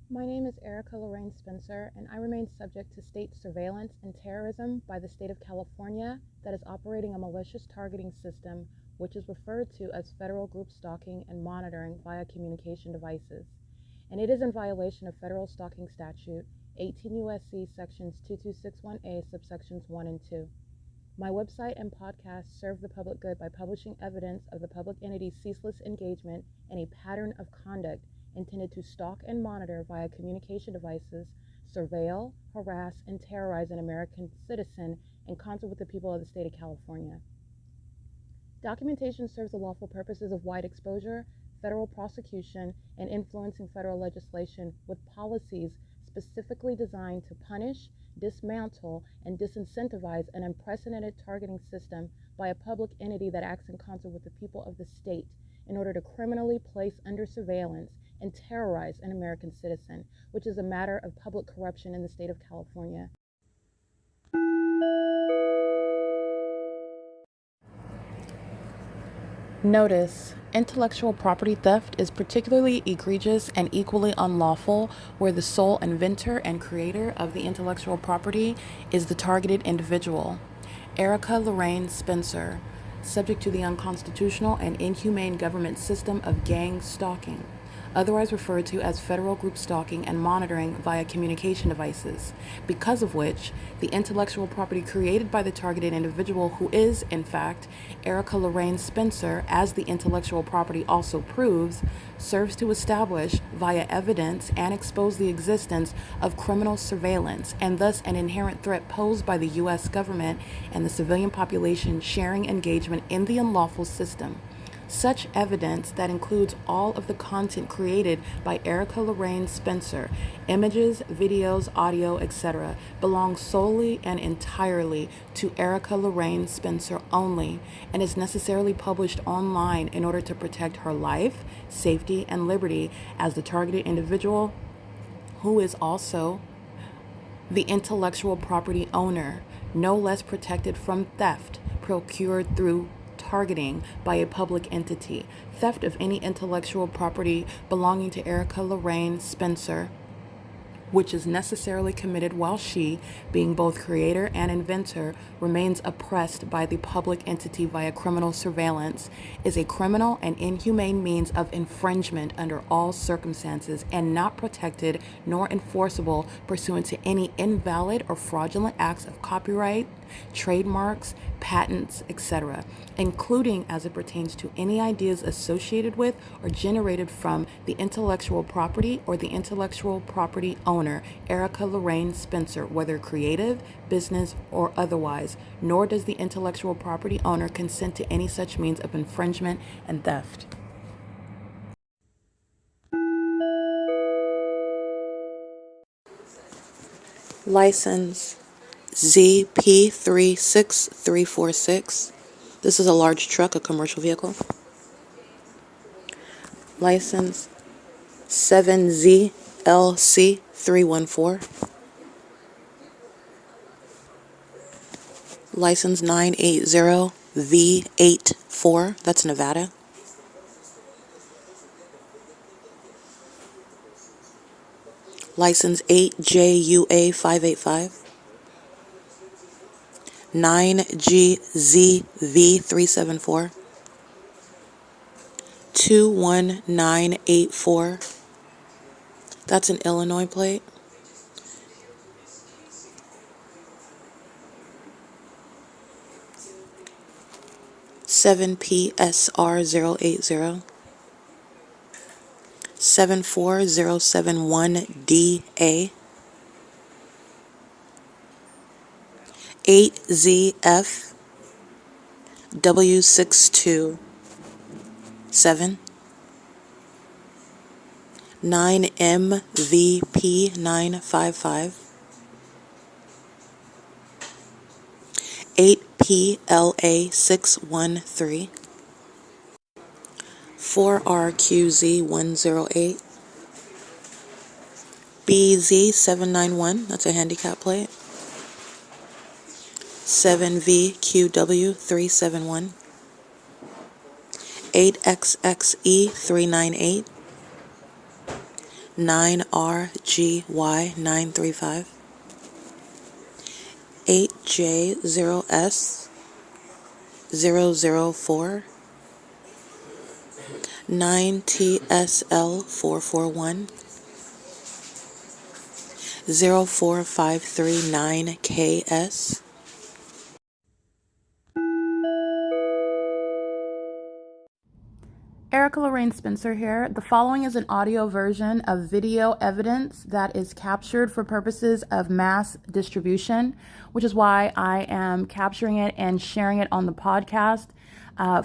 My name is Erica Lorraine Spencer, and I remain subject to state surveillance and terrorism by the state of California that is operating a malicious targeting system which is referred to as federal group stalking and monitoring via communication devices. And it is in violation of federal stalking statute 18 U.S.C. sections 2261A subsections 1 and 2. My website and podcast serve the public good by publishing evidence of the public entity's ceaseless engagement in a pattern of conduct intended to stalk and monitor via communication devices, surveil, harass, and terrorize an American citizen in concert with the people of the state of California. Documentation serves the lawful purposes of wide exposure, federal prosecution, and influencing federal legislation with policies specifically designed to punish, dismantle, and disincentivize an unprecedented targeting system by a public entity that acts in concert with the people of the state in order to criminally place under surveillance and terrorize an American citizen, which is a matter of public corruption in the state of California. Notice: intellectual property theft is particularly egregious and equally unlawful where the sole inventor and creator of the intellectual property is the targeted individual. Erica Lorraine Spencer, subject to the unconstitutional and inhumane government system of gang stalking, otherwise referred to as federal group stalking and monitoring via communication devices, because of which the intellectual property created by the targeted individual, who is, in fact, Erica Lorraine Spencer, as the intellectual property also proves, serves to establish via evidence and expose the existence of criminal surveillance and thus an inherent threat posed by the U.S. government and the civilian population sharing engagement in the unlawful system. Such evidence, that includes all of the content created by Erica Lorraine Spencer, images, videos, audio, etc., belongs solely and entirely to Erica Lorraine Spencer only and is necessarily published online in order to protect her life, safety, and liberty as the targeted individual, who is also the intellectual property owner, no less protected from theft procured through targeting by a public entity. Theft of any intellectual property belonging to Erica Lorraine Spencer, which is necessarily committed while she, being both creator and inventor, remains oppressed by the public entity via criminal surveillance, is a criminal and inhumane means of infringement under all circumstances and not protected nor enforceable pursuant to any invalid or fraudulent acts of copyright, trademarks, patents, etc., including as it pertains to any ideas associated with or generated from the intellectual property or the intellectual property owner, Erica Lorraine Spencer, whether creative, business, or otherwise, nor does the intellectual property owner consent to any such means of infringement and theft. License ZP36346. This is a large truck, a commercial vehicle. License 7ZLC314. License 980V84. That's Nevada. License 8JUA585. 9GZV374. 21984. That's an Illinois plate. PSR080. 74071DA. 8ZF W627. 9MVP955. 8PLA613. 4RQZ108. BZ791, that's a handicap plate. 7VQW371. 8XXE398. 9RGY935, 8J0S004, 9TSL441, 04539KS. Erica Lorraine Spencer here. The following is an audio version of video evidence that is captured for purposes of mass distribution, which is why I am capturing it and sharing it on the podcast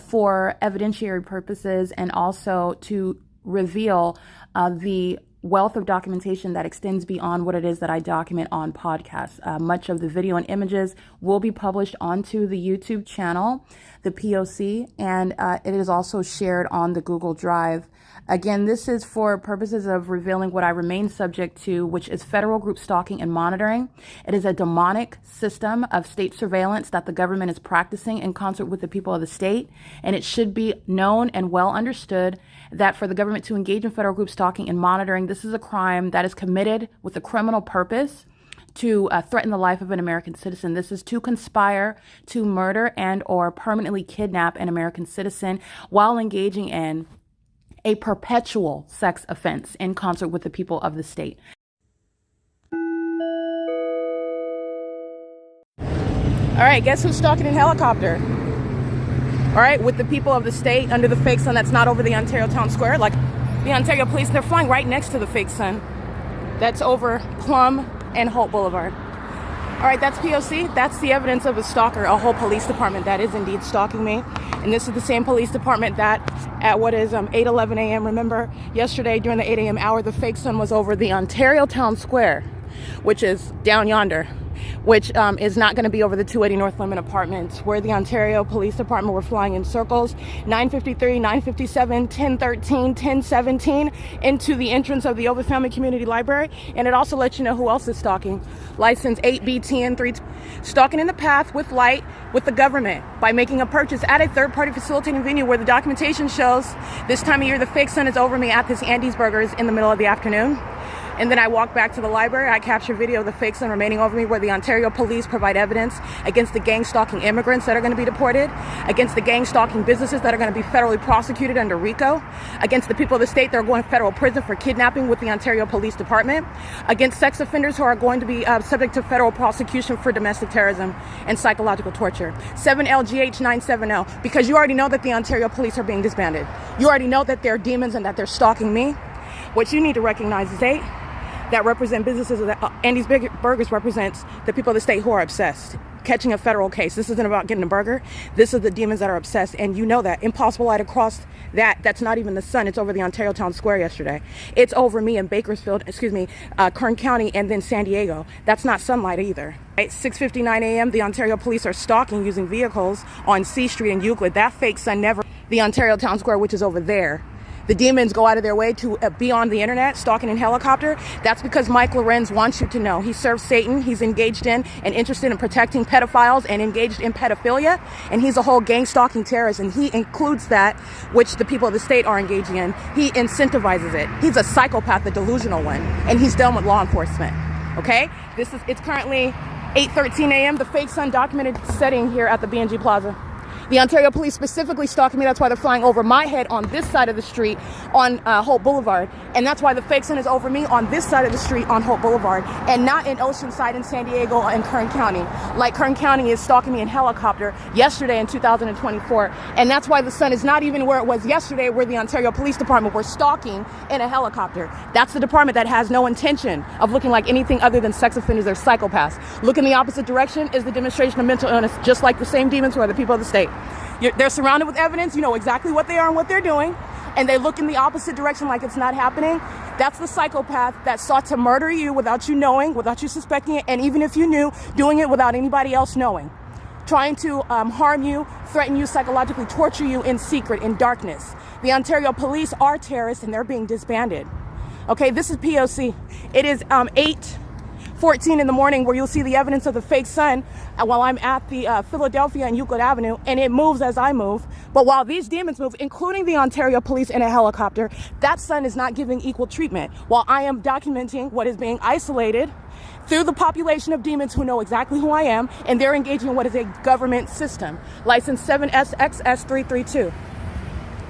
for evidentiary purposes and also to reveal the wealth of documentation that extends beyond what it is that I document on podcasts. Much of the video and images will be published onto the YouTube channel, the P.O.C, and it is also shared on the Google Drive. Again, this is for purposes of revealing what I remain subject to, which is federal group stalking and monitoring. It is a demonic system of state surveillance that the government is practicing in concert with the people of the state, and it should be known and well understood that for the government to engage in federal group stalking and monitoring, this is a crime that is committed with a criminal purpose to threaten the life of an American citizen. This is to conspire to murder and or permanently kidnap an American citizen while engaging in a perpetual sex offense in concert with the people of the state. All right, guess who's stalking in helicopter? All right, with the people of the state under the fake sun that's not over the Ontario Town Square. Like the Ontario police, they're flying right next to the fake sun that's over Plum and Holt Boulevard. All right, that's P.O.C. That's the evidence of a stalker, a whole police department that is indeed stalking me. And this is the same police department that at what is 8:11 a.m. Remember yesterday during the 8 a.m. hour, the fake sun was over the Ontario Town Square, which is down yonder, which is not going to be over the 280 North Lemon Apartments, where the Ontario Police Department were flying in circles, 9:53, 9:57, 10:13, 10:17, into the entrance of the OVITT Family Community Library. And it also lets you know who else is stalking. License 8BTN3, stalking in the path with light with the government by making a purchase at a third-party facilitating venue where the documentation shows this time of year the fake sun is over me at this Andy's Burgers in the middle of the afternoon. And then I walk back to the library. I capture video of the fake sun remaining over me where the Ontario police provide evidence against the gang stalking immigrants that are going to be deported, against the gang stalking businesses that are going to be federally prosecuted under RICO, against the people of the state that are going to federal prison for kidnapping with the Ontario Police Department, against sex offenders who are going to be subject to federal prosecution for domestic terrorism and psychological torture. 7LGH970, because you already know that the Ontario police are being disbanded. You already know that they're demons and that they're stalking me. What you need to recognize is that represent businesses that Andy's Burgers represents the people of the state who are obsessed, catching a federal case. This isn't about getting a burger. This is the demons that are obsessed, and you know that. Impossible Light across that's not even the sun. It's over the Ontario Town Square yesterday. It's over me in Bakersfield, Kern County, and then San Diego. That's not sunlight either. At 6:59 a.m., the Ontario police are stalking using vehicles on C Street and Euclid. That fake sun never, the Ontario Town Square, which is over there. The demons go out of their way to be on the internet, stalking in helicopter. That's because Mike LORENZ wants you to know. He serves Satan. He's engaged in and interested in protecting pedophiles and engaged in pedophilia. And he's a whole gang stalking terrorist. And he includes that, which the people of the state are engaging in. He incentivizes it. He's a psychopath, a delusional one. And he's done with law enforcement. Okay? It's currently 8:13 a.m. The fake sun documented setting here at the B&G Plaza. The Ontario police specifically stalking me. That's why they're flying over my head on this side of the street on Holt Boulevard. And that's why the fake sun is over me on this side of the street on Holt Boulevard and not in Oceanside in San Diego and Kern County. Like Kern County is stalking me in helicopter yesterday in 2024. And that's why the sun is not even where it was yesterday, where the Ontario Police Department were stalking in a helicopter. That's the department that has no intention of looking like anything other than sex offenders or psychopaths. Look in the opposite direction is the demonstration of mental illness, just like the same demons who are the people of the state. They're surrounded with evidence. You know exactly what they are and what they're doing. And they look in the opposite direction like it's not happening. That's the psychopath that sought to murder you without you knowing, without you suspecting it. And even if you knew, doing it without anybody else knowing. Trying to harm you, threaten you, psychologically torture you in secret, in darkness. The Ontario police are terrorists and they're being disbanded. Okay, this is P.O.C. It is 8:14 in the morning where you'll see the evidence of the fake sun while I'm at the Philadelphia and Euclid Avenue, and it moves as I move. But while these demons move, including the Ontario police in a helicopter, that sun is not giving equal treatment. While I am documenting what is being isolated through the population of demons who know exactly who I am, and they're engaging in what is a government system. License 7SXS332.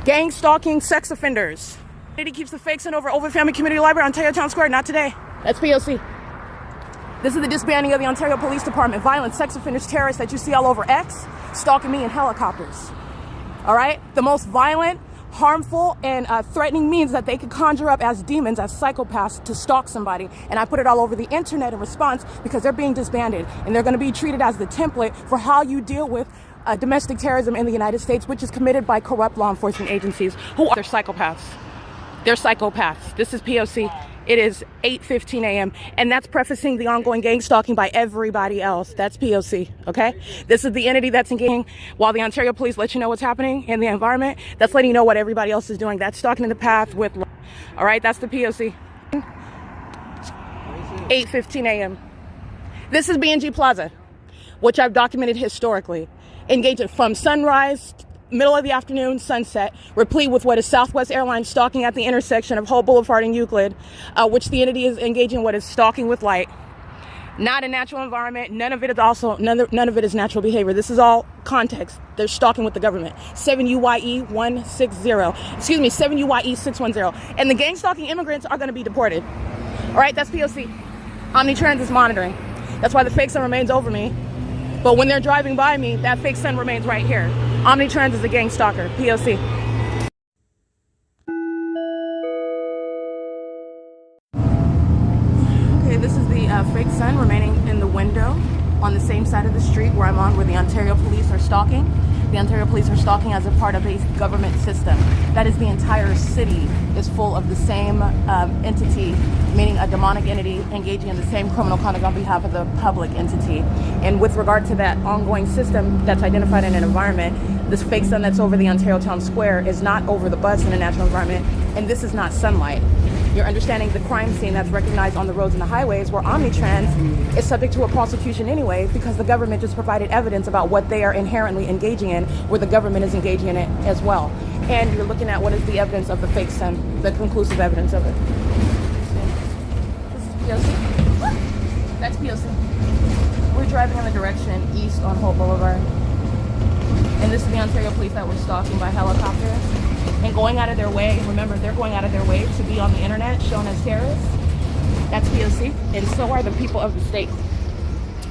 Gang stalking sex offenders. It keeps the fakes in over OVITT Family Community Library, Ontario Town Square. Not today. That's P.O.C. This is the disbanding of the Ontario Police Department. Violent sex offenders, terrorists that you see all over X, stalking me in helicopters. All right? The most violent, harmful, and threatening means that they could conjure up as demons, as psychopaths, to stalk somebody. And I put it all over the internet in response because they're being disbanded. And they're going to be treated as the template for how you deal with domestic terrorism in the United States, which is committed by corrupt law enforcement agencies who are psychopaths. They're psychopaths. This is P.O.C. It is 8:15 a.m. and that's prefacing the ongoing gang stalking by everybody else. That's P.O.C. Okay? This is the entity that's engaging while the Ontario police let you know what's happening in the environment. That's letting you know what everybody else is doing. That's stalking in the path with. All right, that's the P.O.C. 8:15 a.m. This is B&G Plaza, which I've documented historically. Engaging from sunrise, middle of the afternoon, sunset, replete with what is Southwest Airlines stalking at the intersection of Holt Boulevard and Euclid, which the entity is engaging in what is stalking with light. Not a natural environment. None of it is natural behavior. This is all context. They're stalking with the government. 7 UYE 610. And the gang stalking immigrants are going to be deported. All right, that's POC. Omnitrans is monitoring. That's why the fake sun remains over me. But when they're driving by me, that fake sun remains right here. Omnitrans is a gang stalker. POC. Okay, this is the fake sun remaining in the window on the same side of the street where I'm on, where the Ontario police are stalking. The Ontario police are stalking as a part of a government system. That is, the entire city is full of the same entity, meaning a demonic entity engaging in the same criminal conduct on behalf of the public entity. And with regard to that ongoing system that's identified in an environment, this fake sun that's over the Ontario Town Square is not over the bus in a natural environment, and this is not sunlight. You're understanding the crime scene that's recognized on the roads and the highways, where Omnitrans is subject to a prosecution anyway, because the government just provided evidence about what they are inherently engaging in, where the government is engaging in it as well. And you're looking at what is the evidence of the fake sun, the conclusive evidence of it. This is POC. That's POC. We're driving in the direction east on Holt Boulevard. And this is the Ontario police that were stalking by helicopter and going out of their way. Remember, they're going out of their way to be on the internet shown as terrorists. That's POC. And so are the people of the state.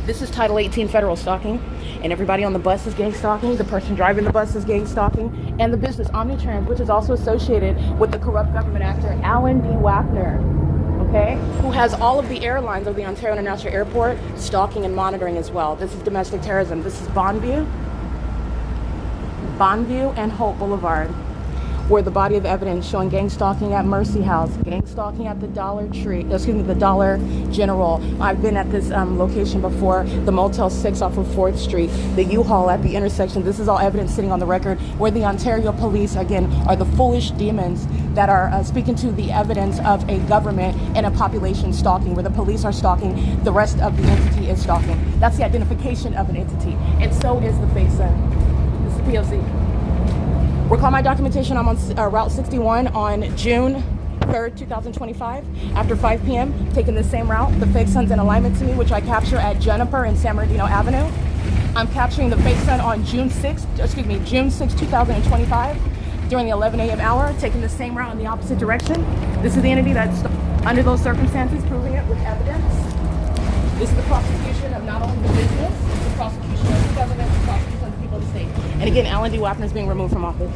This is Title 18 federal stalking. And everybody on the bus is gang stalking. The person driving the bus is gang stalking. And the business Omnitrans, which is also associated with the corrupt government actor Alan D. WAPNER, okay, who has all of the airlines of the Ontario International Airport stalking and monitoring as well. This is domestic terrorism. This is Bonneview and Holt Boulevard, where the body of evidence showing gang stalking at Mercy House, gang stalking at the Dollar General. I've been at this location before, the Motel 6 off of 4th Street, the U-Haul at the intersection. This is all evidence sitting on the record, where the Ontario police, again, are the foolish demons that are speaking to the evidence of a government and a population stalking, where the police are stalking, the rest of the entity is stalking. That's the identification of an entity. And so is the fake sun. This is POC. Recall my documentation. I'm on Route 61 on June 3rd, 2025, after 5 p.m., taking the same route. The fake sun's in alignment to me, which I capture at Juniper and San Bernardino Avenue. I'm capturing the fake sun on June 6, 2025, during the 11 a.m. hour, taking the same route in the opposite direction. This is the entity that's, under those circumstances, proving it with evidence. This is the prosecution of not only the business, the prosecution of the government, the prosecution of the people of the state. And again, Alan D. WAPNER is being removed from office.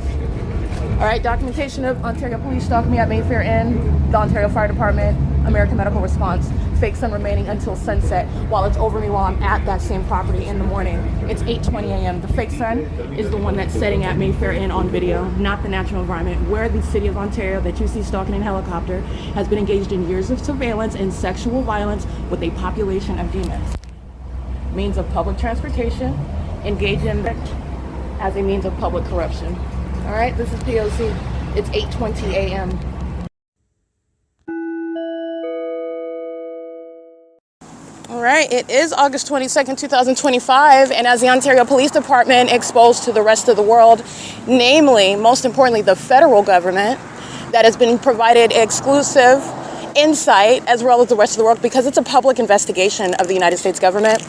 All right, documentation of Ontario police stalking me at Mayfair Inn, the Ontario Fire Department, American Medical Response, fake sun remaining until sunset while it's over me while I'm at that same property in the morning. It's 8:20 a.m. The fake sun is the one that's setting at Mayfair Inn on video, not the natural environment, where the city of Ontario that you see stalking in helicopter has been engaged in years of surveillance and sexual violence with a population of demons. Means of public transportation, engaged in as a means of public corruption. All right, this is POC. It's 8:20 a.m. All right, it is August 22nd, 2025, and as the Ontario Police Department exposed to the rest of the world, namely, most importantly, the federal government, that has been provided exclusive insight as well as the rest of the world because it's a public investigation of the United States government.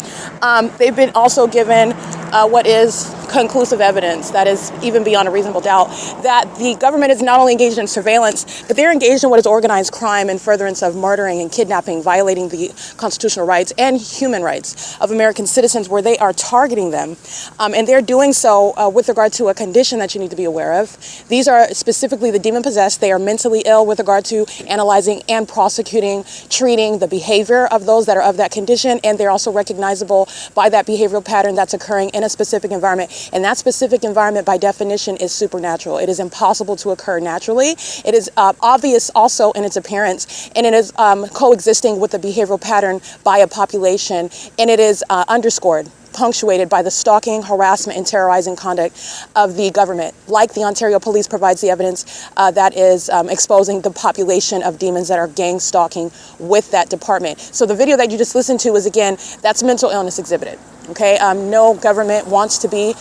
They've been also given what is conclusive evidence that is even beyond a reasonable doubt that the government is not only engaged in surveillance, but they're engaged in what is organized crime and furtherance of murdering and kidnapping, violating the constitutional rights and human rights of American citizens, where they are targeting them. And they're doing so with regard to a condition that you need to be aware of. These are specifically the demon-possessed. They are mentally ill with regard to analyzing and prosecuting, treating the behavior of those that are of that condition, and they're also recognizable by that behavioral pattern that's occurring in a specific environment. And that specific environment, by definition, is supernatural. It is impossible to occur naturally. It is obvious also in its appearance, and it is coexisting with the behavioral pattern by a population, and it is underscored, punctuated by the stalking, harassment, and terrorizing conduct of the government. Like the Ontario Police provides the evidence that is exposing the population of demons that are gang stalking with that department. So the video that you just listened to is, again, that's mental illness exhibited. Okay, no government wants to be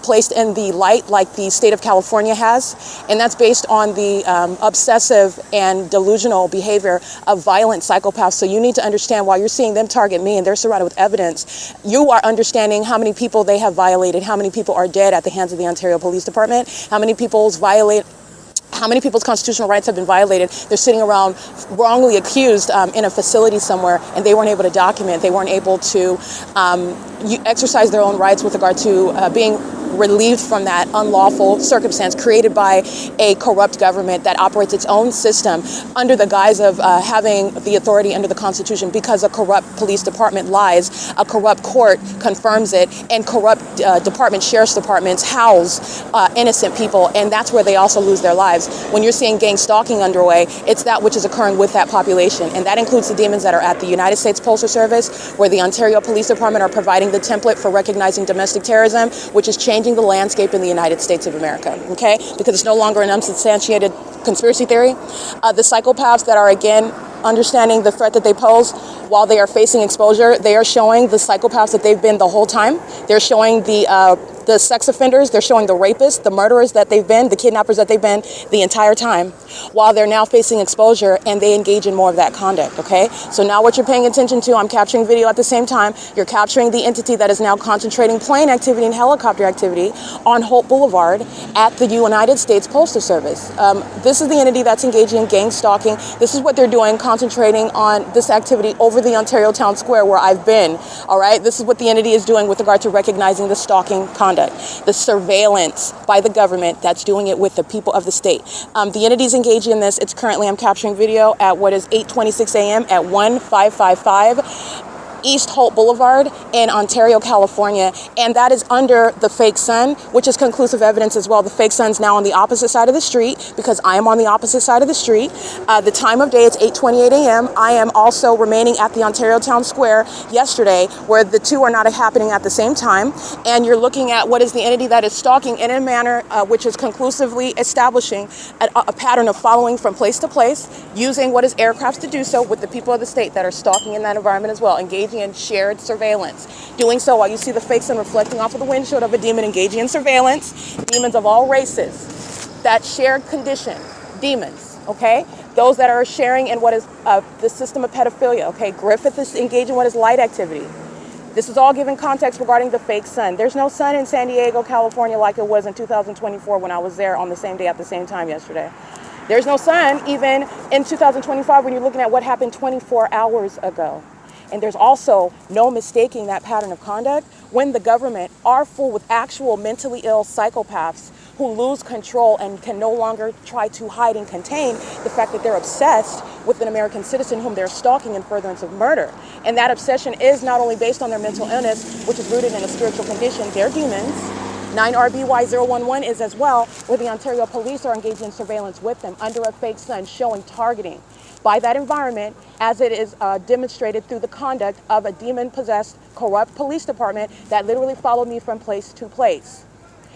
placed in the light like the state of California has, and that's based on the obsessive and delusional behavior of violent psychopaths. So you need to understand, while you're seeing them target me and they're surrounded with evidence, you are understanding how many people they have violated, how many people are dead at the hands of the Ontario Police Department, how many people's constitutional rights have been violated. They're sitting around wrongly accused in a facility somewhere, and they weren't able to document. They weren't able to exercise their own rights with regard to being relieved from that unlawful circumstance created by a corrupt government that operates its own system under the guise of having the authority under the Constitution, because a corrupt police department lies, a corrupt court confirms it, and corrupt sheriff's departments house innocent people, and that's where they also lose their lives. When you're seeing gang stalking underway, it's that which is occurring with that population, and that includes the demons that are at the United States Postal Service, where the Ontario Police Department are providing the template for recognizing domestic terrorism, which is changing the landscape in the United States of America, okay? Because it's no longer an unsubstantiated conspiracy theory. The psychopaths that are, again, understanding the threat that they pose while they are facing exposure, they are showing the psychopaths that they've been the whole time. They're showing the sex offenders, they're showing the rapists, the murderers that they've been, the kidnappers that they've been the entire time, while they're now facing exposure and they engage in more of that conduct, okay? So now what you're paying attention to, I'm capturing video at the same time, you're capturing the entity that is now concentrating plane activity and helicopter activity on Holt Boulevard at the United States Postal Service. This is the entity that's engaging in gang stalking. This is what they're doing, concentrating on this activity over the Ontario Town Square where I've been, all right? This is what the entity is doing with regard to recognizing the stalking conduct, the surveillance by the government that's doing it with the people of the state. The entity's engaging in this. It's currently, I'm capturing video at what is 8:26 a.m. at 1555 East Holt Boulevard in Ontario, California, and that is under the fake sun, which is conclusive evidence as well. The fake sun's now on the opposite side of the street because I am on the opposite side of the street. The time of day, it's 8:28 a.m. I am also remaining at the Ontario Town Square yesterday, where the two are not happening at the same time, and you're looking at what is the entity that is stalking in a manner which is conclusively establishing a pattern of following from place to place, using what is aircrafts to do so with the people of the state that are stalking in that environment as well, engaging in shared surveillance. Doing so while you see the fake sun reflecting off of the windshield of a demon engaging in surveillance, demons of all races, that shared condition, demons, okay? Those that are sharing in what is the system of pedophilia, okay? Griffith is engaging in what is light activity. This is all given context regarding the fake sun. There's no sun in San Diego, California like it was in 2024 when I was there on the same day at the same time yesterday. There's no sun even in 2025 when you're looking at what happened 24 hours ago. And there's also no mistaking that pattern of conduct when the government are full with actual mentally ill psychopaths who lose control and can no longer try to hide and contain the fact that they're obsessed with an American citizen whom they're stalking in furtherance of murder. And that obsession is not only based on their mental illness, which is rooted in a spiritual condition, they're demons. 9RBY011 is as well, where the Ontario police are engaged in surveillance with them under a fake sun, showing targeting by that environment as it is demonstrated through the conduct of a demon-possessed, corrupt police department that literally followed me from place to place.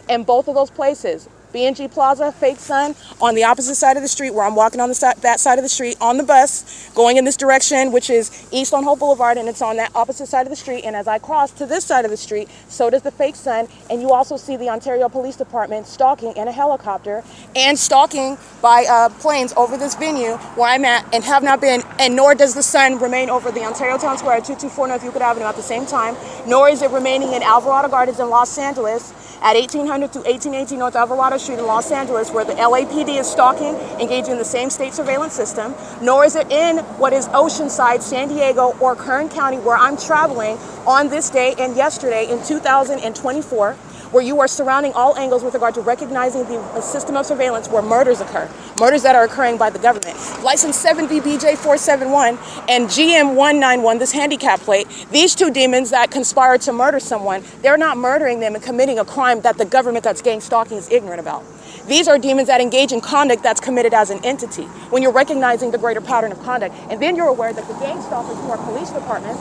In both of those places, B&G Plaza, fake sun, on the opposite side of the street where I'm walking on that side of the street on the bus, going in this direction, which is east on Holt Boulevard, and it's on that opposite side of the street. And as I cross to this side of the street, so does the fake sun. And you also see the Ontario Police Department stalking in a helicopter and stalking by planes over this venue where I'm at and have not been, and nor does the sun remain over the Ontario Town Square at 224 North Euclid Avenue at the same time, nor is it remaining in Alvarado Gardens in Los Angeles at 1800 to 1818 North Alvarado Street in Los Angeles, where the LAPD is stalking, engaging in the same state surveillance system, nor is it in what is Oceanside, San Diego, or Kern County, where I'm traveling on this day and yesterday in 2024, where you are surrounding all angles with regard to recognizing the system of surveillance where murders occur, murders that are occurring by the government. License 7BBJ471 and GM191, this handicap plate, these two demons that conspire to murder someone, they're not murdering them and committing a crime that the government that's gang stalking is ignorant about. These are demons that engage in conduct that's committed as an entity, when you're recognizing the greater pattern of conduct. And then you're aware that the gang stalkers who are police departments,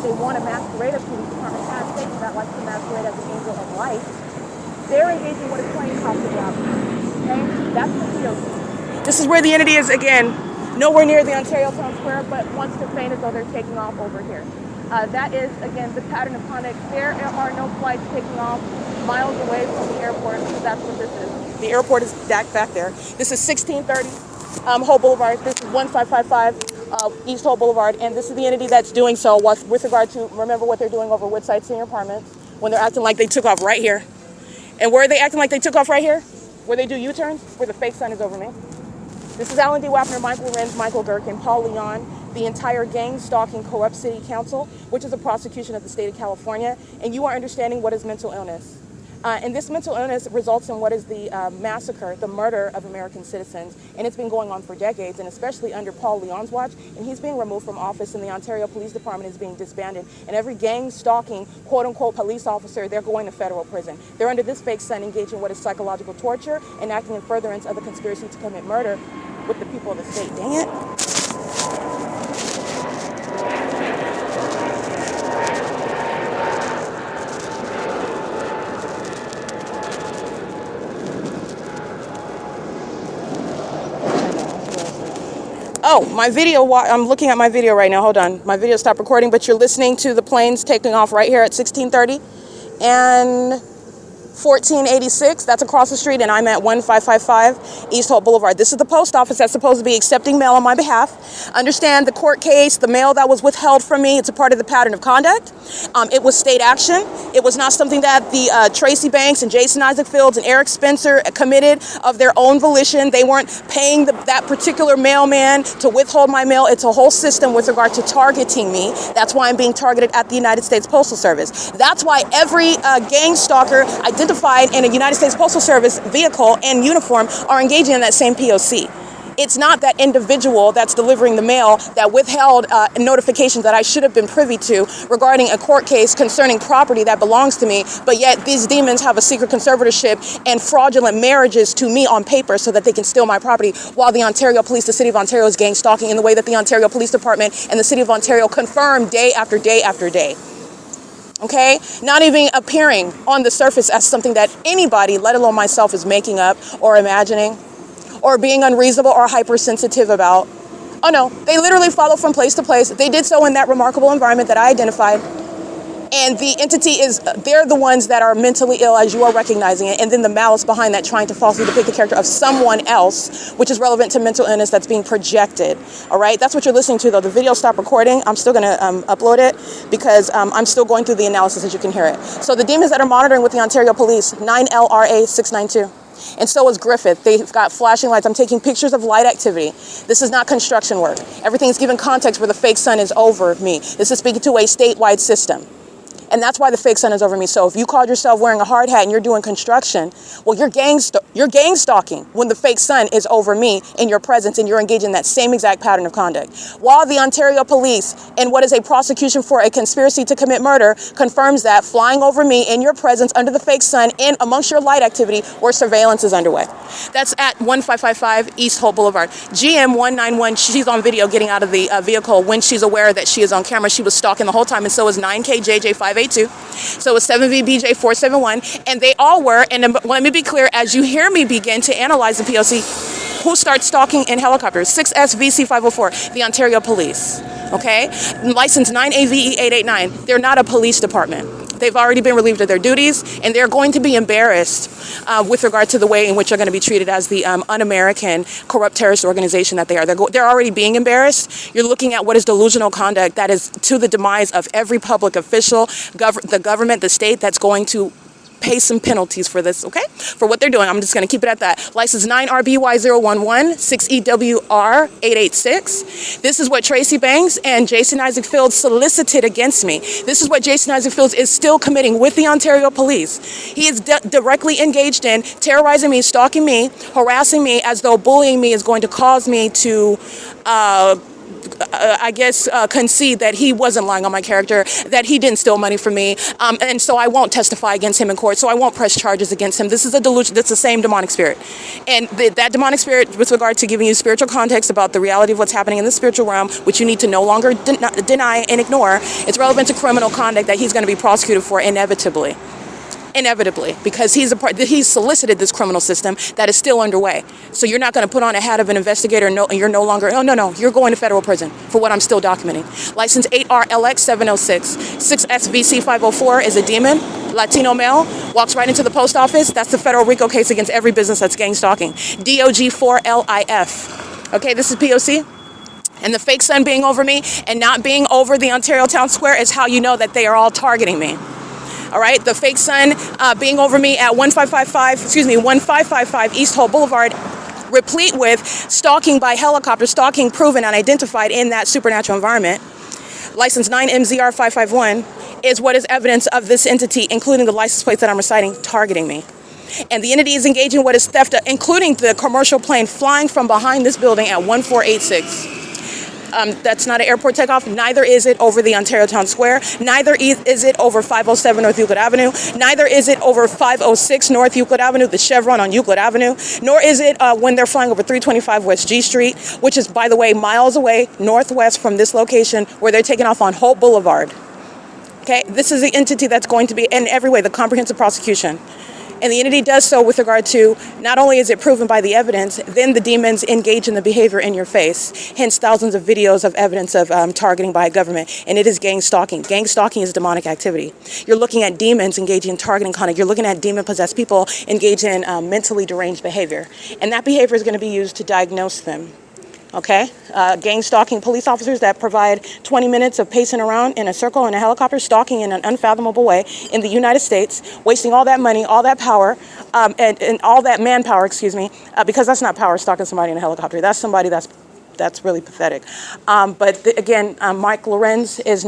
they want to masquerade as police department, has states that like to masquerade as an angel of light. They're engaging what is playing hostage robbery. Okay? That's the P.O.C. This is where the entity is, again, nowhere near the Ontario Town Square, but wants to feign as though they're taking off over here. That is, again, the pattern of conduct. There are no flights taking off miles away from the airport, so that's what this is. The airport is back there. This is 1630 Holt Boulevard. This is 1555 East Holt Boulevard, and this is the entity that's doing so with regard to, remember what they're doing over Woodside Senior Apartments, when they're acting like they took off right here. And where are they acting like they took off right here? Where they do U-turns, where the fake sun is over me. This is Alan D. WAPNER, Michael LORENZ, Michael GERKEN, Paul Leon, the entire gang stalking corrupt city council, which is a prosecution of the state of California, and you are understanding what is mental illness. And this mental illness results in what is the massacre, the murder of American citizens, and it's been going on for decades, and especially under Paul Leon's watch, and he's being removed from office, and the Ontario Police Department is being disbanded, and every gang stalking, quote-unquote, police officer, they're going to federal prison. They're under this fake sun engaging in what is psychological torture and acting in furtherance of the conspiracy to commit murder with the people of the state. Dang it. Oh, my video, I'm looking at my video right now. Hold on. My video stopped recording, but you're listening to the planes taking off right here at 1630 and 1486. That's across the street, and I'm at 1555 East Holt Boulevard. This is the post office that's supposed to be accepting mail on my behalf. Understand the court case, the mail that was withheld from me, it's a part of the pattern of conduct. It was state action. It was not something that the Tracy Banks and Jason Isaac Fields and Eric Spencer committed of their own volition. They weren't paying that particular mailman to withhold my mail. It's a whole system with regard to targeting me. That's why I'm being targeted at the United States Postal Service. That's why every gang stalker identified in a United States Postal Service vehicle and uniform are engaging in that same P.O.C. It's not that individual that's delivering the mail that withheld notifications that I should have been privy to regarding a court case concerning property that belongs to me, but yet these demons have a secret conservatorship and fraudulent marriages to me on paper so that they can steal my property, while the Ontario Police, the City of Ontario, is gang stalking in the way that the Ontario Police Department and the City of Ontario confirm day after day after day. Okay? Not even appearing on the surface as something that anybody, let alone myself, is making up or imagining, or being unreasonable or hypersensitive about. Oh no, they literally follow from place to place. They did so in that remarkable environment that I identified. And the entity is, they're the ones that are mentally ill as you are recognizing it. And then the malice behind that, trying to falsely depict the character of someone else, which is relevant to mental illness that's being projected. All right, that's what you're listening to though. The video stopped recording. I'm still gonna upload it because I'm still going through the analysis as you can hear it. So the demons that are monitoring with the Ontario Police, 9LRA 692. And so is Griffith. They've got flashing lights. I'm taking pictures of light activity. This is not construction work. Everything's given context where the fake sun is over me. This is speaking to a statewide system. And that's why the fake sun is over me. So if you called yourself wearing a hard hat and you're doing construction, well, you're gang stalking when the fake sun is over me in your presence, and you're engaging in that same exact pattern of conduct. While the Ontario Police, in what is a prosecution for a conspiracy to commit murder, confirms that flying over me in your presence under the fake sun in amongst your light activity where surveillance is underway. That's at 1555 East Holt Boulevard. GM191, she's on video getting out of the vehicle when she's aware that she is on camera. She was stalking the whole time, and so is 9KJJ5 582. So it's 7VBJ 471, and they all were. And let me be clear, as you hear me begin to analyze the P.O.C, who starts stalking in helicopters? 6SVC 504, the Ontario Police. Okay, license 9AVE 889. They're not a police department. They've already been relieved of their duties, and they're going to be embarrassed with regard to the way in which they're going to be treated as the un-American, corrupt terrorist organization that they are. They're already being embarrassed. You're looking at what is delusional conduct that is to the demise of every public official, the government, the state that's going to pay some penalties for this, okay? For what they're doing. I'm just going to keep it at that. License 9RBY011, 6EWR886. This is what Tracy Banks and Jason Isaac Fields solicited against me. This is what Jason Isaac Fields is still committing with the Ontario Police. He is directly engaged in terrorizing me, stalking me, harassing me, as though bullying me is going to cause me to concede that he wasn't lying on my character, that he didn't steal money from me, and so I won't testify against him in court, so I won't press charges against him. This is a delusion. That's the same demonic spirit. And that demonic spirit, with regard to giving you spiritual context about the reality of what's happening in the spiritual realm, which you need to no longer deny and ignore, it's relevant to criminal conduct that he's going to be prosecuted for inevitably, because he's solicited this criminal system that is still underway. So you're not going to put on a hat of an investigator, and you're no longer, no, you're going to federal prison for what I'm still documenting. License 8RLX 706, 6SVC 504 is a demon, Latino male, walks right into the post office. That's the federal RICO case against every business that's gang stalking. DOG 4LIF. Okay, this is P.O.C. And the fake sun being over me and not being over the Ontario Town Square is how you know that they are all targeting me. All right, the fake sun being over me at 1555 East Holt Boulevard, replete with stalking by helicopter, stalking proven and identified in that supernatural environment. License 9MZR 551 is what is evidence of this entity, including the license plates that I'm reciting, targeting me. And the entity is engaging what is theft, including the commercial plane flying from behind this building at 1486. That's not an airport takeoff. Neither is it over the Ontario Town Square. Neither is it over 507 North Euclid Avenue. Neither is it over 506 North Euclid Avenue, the Chevron on Euclid Avenue. Nor is it when they're flying over 325 West G Street, which is, by the way, miles away northwest from this location where they're taking off on Holt Boulevard. Okay, this is the entity that's going to be, in every way, the comprehensive prosecution. And the entity does so with regard to, not only is it proven by the evidence, then the demons engage in the behavior in your face. Hence thousands of videos of evidence of targeting by a government. And it is gang stalking. Gang stalking is demonic activity. You're looking at demons engaging in targeting conduct. You're looking at demon-possessed people engage in mentally deranged behavior. And that behavior is going to be used to diagnose them. Okay, gang stalking police officers that provide 20 minutes of pacing around in a circle in a helicopter, stalking in an unfathomable way in the United States, wasting all that money, all that power, and all that manpower, because that's not power stalking somebody in a helicopter. That's somebody that's really pathetic. Again, Mike Lorenz is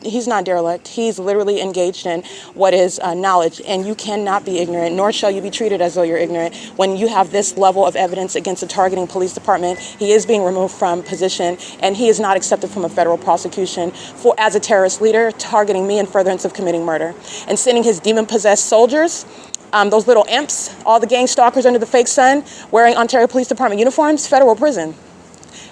he's not derelict. He's literally engaged in what is knowledge, and you cannot be ignorant, nor shall you be treated as though you're ignorant when you have this level of evidence against a targeting police department. He is being removed from position, and he is not accepted from a federal prosecution for, as a terrorist leader, targeting me in furtherance of committing murder and sending his demon-possessed soldiers, those little imps, all the gang stalkers under the fake sun, wearing Ontario Police Department uniforms, federal prison.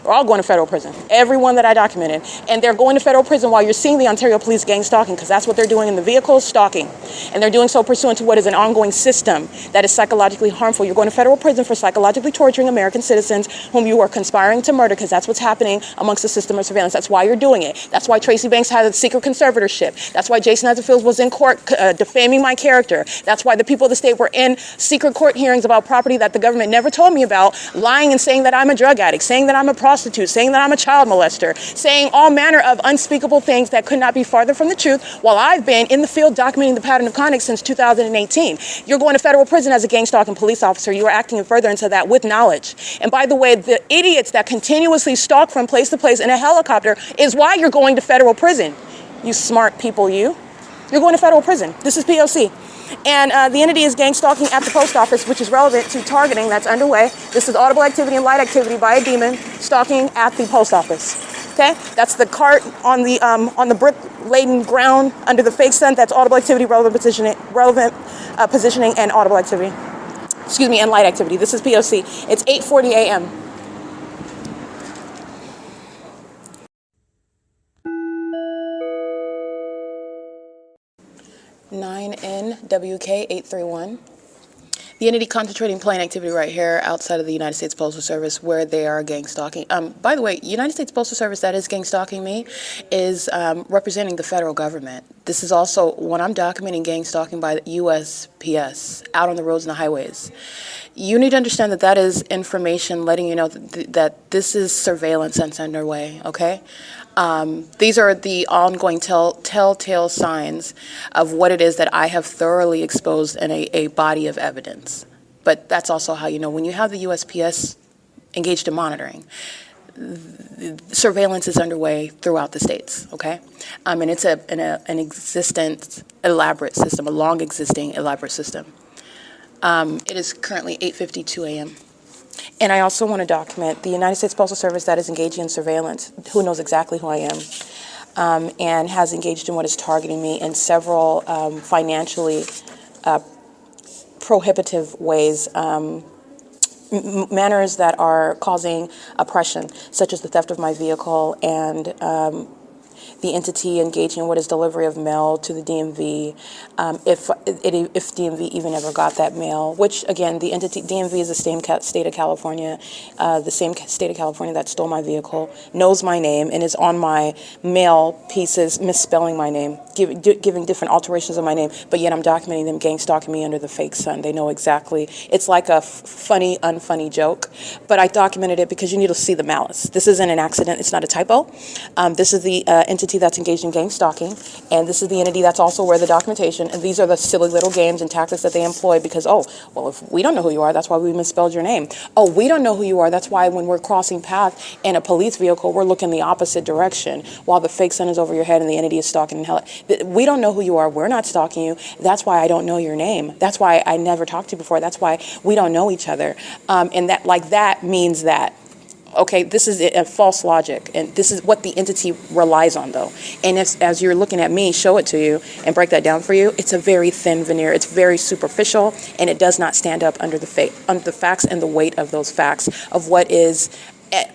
We're all going to federal prison. Everyone that I documented. And they're going to federal prison while you're seeing the Ontario Police gang stalking, because that's what they're doing in the vehicles, stalking. And they're doing so pursuant to what is an ongoing system that is psychologically harmful. You're going to federal prison for psychologically torturing American citizens whom you are conspiring to murder, because that's what's happening amongst the system of surveillance. That's why you're doing it. That's why Tracy Banks had a secret conservatorship. That's why Jason Isaac Fields was in court defaming my character. That's why the people of the state were in secret court hearings about property that the government never told me about, lying and saying that I'm a drug addict, saying that I'm a prostitute, saying that I'm a child molester, saying all manner of unspeakable things that could not be farther from the truth, while I've been in the field documenting the pattern of conduct since 2018. You're going to federal prison as a gang stalking police officer. You are acting in furtherance of that with knowledge. And by the way, the idiots that continuously stalk from place to place in a helicopter is why you're going to federal prison. You smart people, you're going to federal prison. This is P.O.C. And the entity is gang stalking at the post office, which is relevant to targeting that's underway. This is audible activity and light activity by a demon stalking at the post office. Okay, that's the cart on the brick-laden ground under the fake sun. That's audible activity, relevant positioning, and audible activity. And light activity. This is P.O.C. It's 8:40 a.m. 9NWK831. The entity concentrating plane activity right here outside of the United States Postal Service where they are gang stalking. By the way, United States Postal Service that is gang stalking me is representing the federal government. This is also when I'm documenting gang stalking by the U.S.PS out on the roads and the highways. You need to understand that that is information letting you know that this is surveillance that's underway, okay? These are the ongoing telltale signs of what it is that I have thoroughly exposed in a body of evidence. But that's also how you know when you have the USPS engaged in monitoring, surveillance is underway throughout the states, okay? And it's an existent elaborate system, a long existing elaborate system. It is currently 8:52 a.m. And I also want to document the United States Postal Service that is engaging in surveillance, who knows exactly who I am, and has engaged in what is targeting me in several financially prohibitive ways, manners that are causing oppression, such as the theft of my vehicle and the entity engaging in what is delivery of mail to the DMV, if DMV even ever got that mail, which again, the entity, DMV is the same state of California, the same state of California that stole my vehicle, knows my name, and is on my mail pieces misspelling my name, giving different alterations of my name, but yet I'm documenting them gang stalking me under the fake sun. They know exactly. It's like a funny, unfunny joke, but I documented it because you need to see the malice. This isn't an accident. It's not a typo. This is the entity that's engaged in gang stalking, and this is the entity that's also where the documentation, and these are the silly little games and tactics that they employ because, oh, well, if we don't know who you are, that's why we misspelled your name. Oh, we don't know who you are, that's why when we're crossing paths in a police vehicle, we're looking the opposite direction while the fake sun is over your head and the entity is stalking in hell. We don't know who you are, we're not stalking you, that's why I don't know your name. That's why I never talked to you before, that's why we don't know each other. And that means that. Okay, this is a false logic, and this is what the entity relies on, though. And as you're looking at me, show it to you and break that down for you, it's a very thin veneer. It's very superficial, and it does not stand up under the facts and the weight of those facts of what is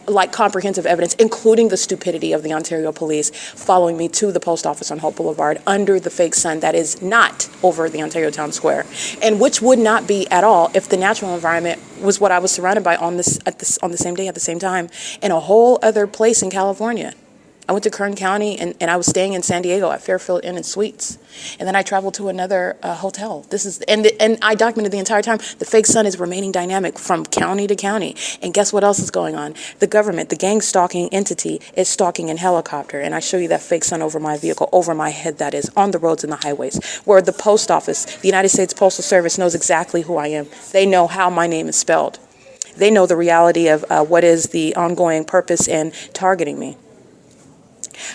like comprehensive evidence, including the stupidity of the Ontario police following me to the post office on Holt Boulevard under the fake sun that is not over the Ontario Town Square, and which would not be at all if the natural environment was what I was surrounded by on the same day at the same time in a whole other place in California. I went to Kern County, and I was staying in San Diego at Fairfield Inn and Suites. And then I traveled to another hotel. And I documented the entire time. The fake sun is remaining dynamic from county to county. And guess what else is going on? The government, the gang stalking entity, is stalking in helicopter. And I show you that fake sun over my vehicle, over my head, that is, on the roads and the highways, where the post office, the United States Postal Service, knows exactly who I am. They know how my name is spelled. They know the reality of what is the ongoing purpose in targeting me.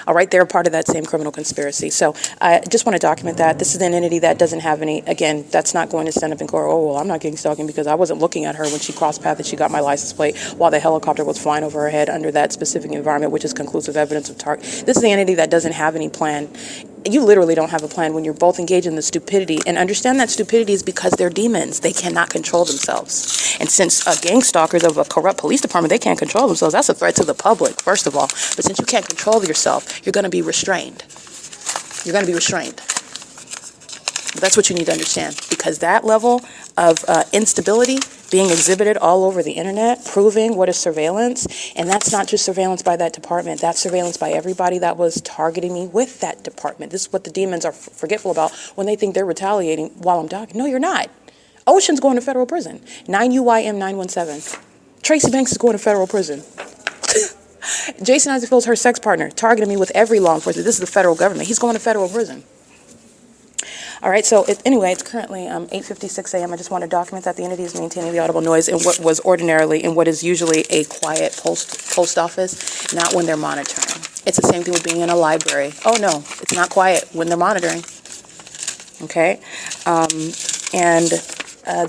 All right, they're part of that same criminal conspiracy. So I just want to document that. This is an entity that doesn't have any, again, that's not going to stand up and go, oh, well, I'm not gang stalking because I wasn't looking at her when she crossed path and she got my license plate while the helicopter was flying over her head under that specific environment, which is conclusive evidence of target. This is the entity that doesn't have any plan. You literally don't have a plan when you're both engaged in the stupidity, and understand that stupidity is because they're demons. They cannot control themselves. And since gang stalkers of a corrupt police department, they can't control themselves, that's a threat to the public, first of all. But since you can't control yourself, you're going to be restrained. You're going to be restrained. That's what you need to understand, because that level of instability being exhibited all over the internet, proving what is surveillance, and that's not just surveillance by that department, that's surveillance by everybody that was targeting me with that department. This is what the demons are forgetful about when they think they're retaliating while I'm talking. No, you're not. Ocean's going to federal prison. 9UIM 917. Tracy Banks is going to federal prison. Jason Isaac her sex partner, targeting me with every law enforcement. This is the federal government. He's going to federal prison. All right, so anyway, it's currently 8:56 a.m. I just want to document that the entity is maintaining the audible noise in what was ordinarily and what is usually a quiet post office, not when they're monitoring. It's the same thing with being in a library. Oh, no, it's not quiet when they're monitoring. Okay? And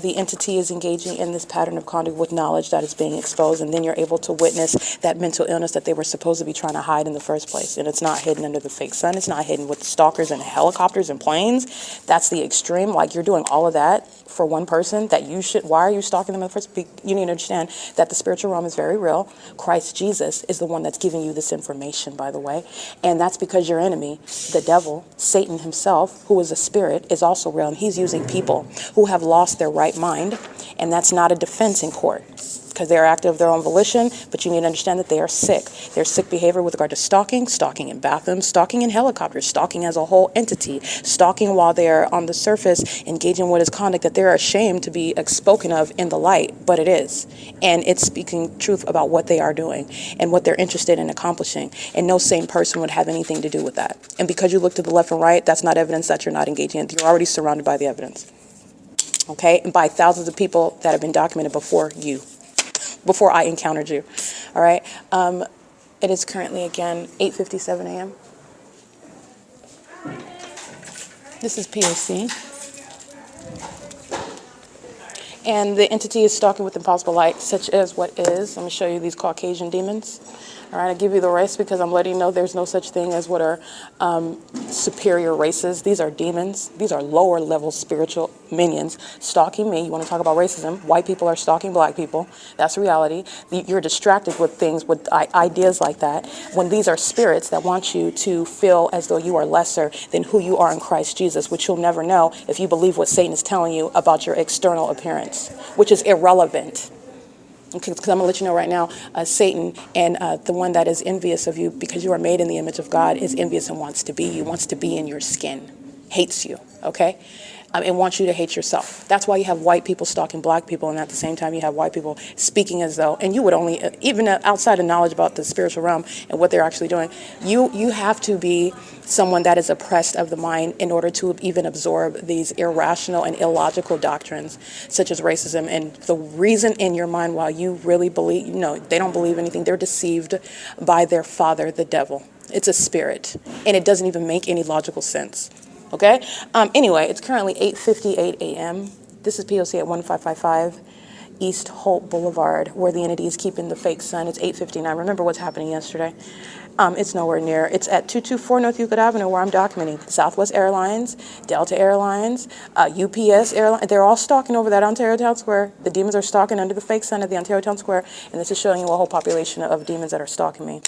the entity is engaging in this pattern of conduct with knowledge that it's being exposed, and then you're able to witness that mental illness that they were supposed to be trying to hide in the first place. And it's not hidden under the fake sun. It's not hidden with stalkers and helicopters and planes. That's the extreme. Like, you're doing all of that for one person that you should. Why are you stalking them in the first place? You need to understand that the spiritual realm is very real. Christ Jesus is the one that's giving you this information, by the way. And that's because your enemy, the devil, Satan himself, who is a spirit, is also real. And he's using people who have lost their right mind. And that's not a defense in court, because they're acting of their own volition, but you need to understand that they are sick. They're sick behavior with regard to stalking, stalking in bathrooms, stalking in helicopters, stalking as a whole entity, stalking while they're on the surface, engaging with his conduct that they're ashamed to be spoken of in the light, but it is. And it's speaking truth about what they are doing and what they're interested in accomplishing. And no sane person would have anything to do with that. And because you look to the left and right, that's not evidence that you're not engaging in. You're already surrounded by the evidence. Okay? And by thousands of people that have been documented before you. Before I encountered you. All right. It is currently, again, 8:57 a.m. This is P.O.C. And the entity is stalking with impossible light, such as what is. Let me show you these Caucasian demons. All right, I give you the race because I'm letting you know there's no such thing as what are superior races. These are demons. These are lower level spiritual minions stalking me. You want to talk about racism? White people are stalking black people. That's reality. You're distracted with things, with ideas like that, when these are spirits that want you to feel as though you are lesser than who you are in Christ Jesus, which you'll never know if you believe what Satan is telling you about your external appearance, which is irrelevant. Because I'm going to let you know right now, Satan and the one that is envious of you because you are made in the image of God is envious and wants to be you, wants to be in your skin, hates you, okay? And wants you to hate yourself. That's why you have white people stalking black people, and at the same time you have white people speaking as though, and you would only, even outside of knowledge about the spiritual realm and what they're actually doing, you have to be someone that is oppressed of the mind in order to even absorb these irrational and illogical doctrines such as racism. And the reason in your mind why you really believe, they don't believe anything, they're deceived by their father, the devil. It's a spirit, and it doesn't even make any logical sense. Okay? Anyway, it's currently 8:58 a.m. This is P.O.C. at 1555 East Holt Boulevard, where the entity is keeping the fake sun. It's 8:59. Remember what's happening yesterday. It's nowhere near. It's at 224 North Euclid Avenue, where I'm documenting. Southwest Airlines, Delta Airlines, UPS Airlines. They're all stalking over that Ontario Town Square. The demons are stalking under the fake sun at the Ontario Town Square, and this is showing you a whole population of demons that are stalking me.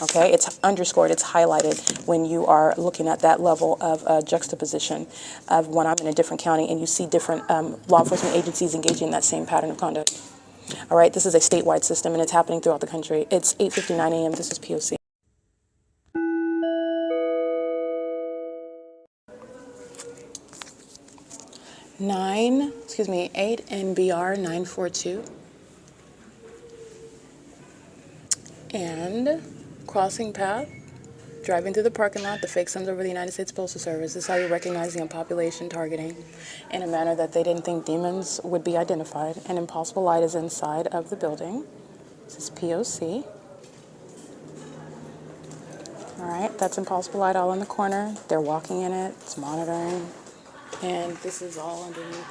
Okay, it's underscored, it's highlighted when you are looking at that level of juxtaposition of when I'm in a different county and you see different law enforcement agencies engaging in that same pattern of conduct. All right, this is a statewide system and it's happening throughout the country. It's 8:59 a.m. This is P.O.C. Eight NBR 942. And crossing path, driving through the parking lot, the fake signs over the United States Postal Service. This is how you recognize the population targeting in a manner that they didn't think demons would be identified. And impossible light is inside of the building. This is P.O.C. All right, that's impossible light all in the corner. They're walking in it, it's monitoring. And this is all underneath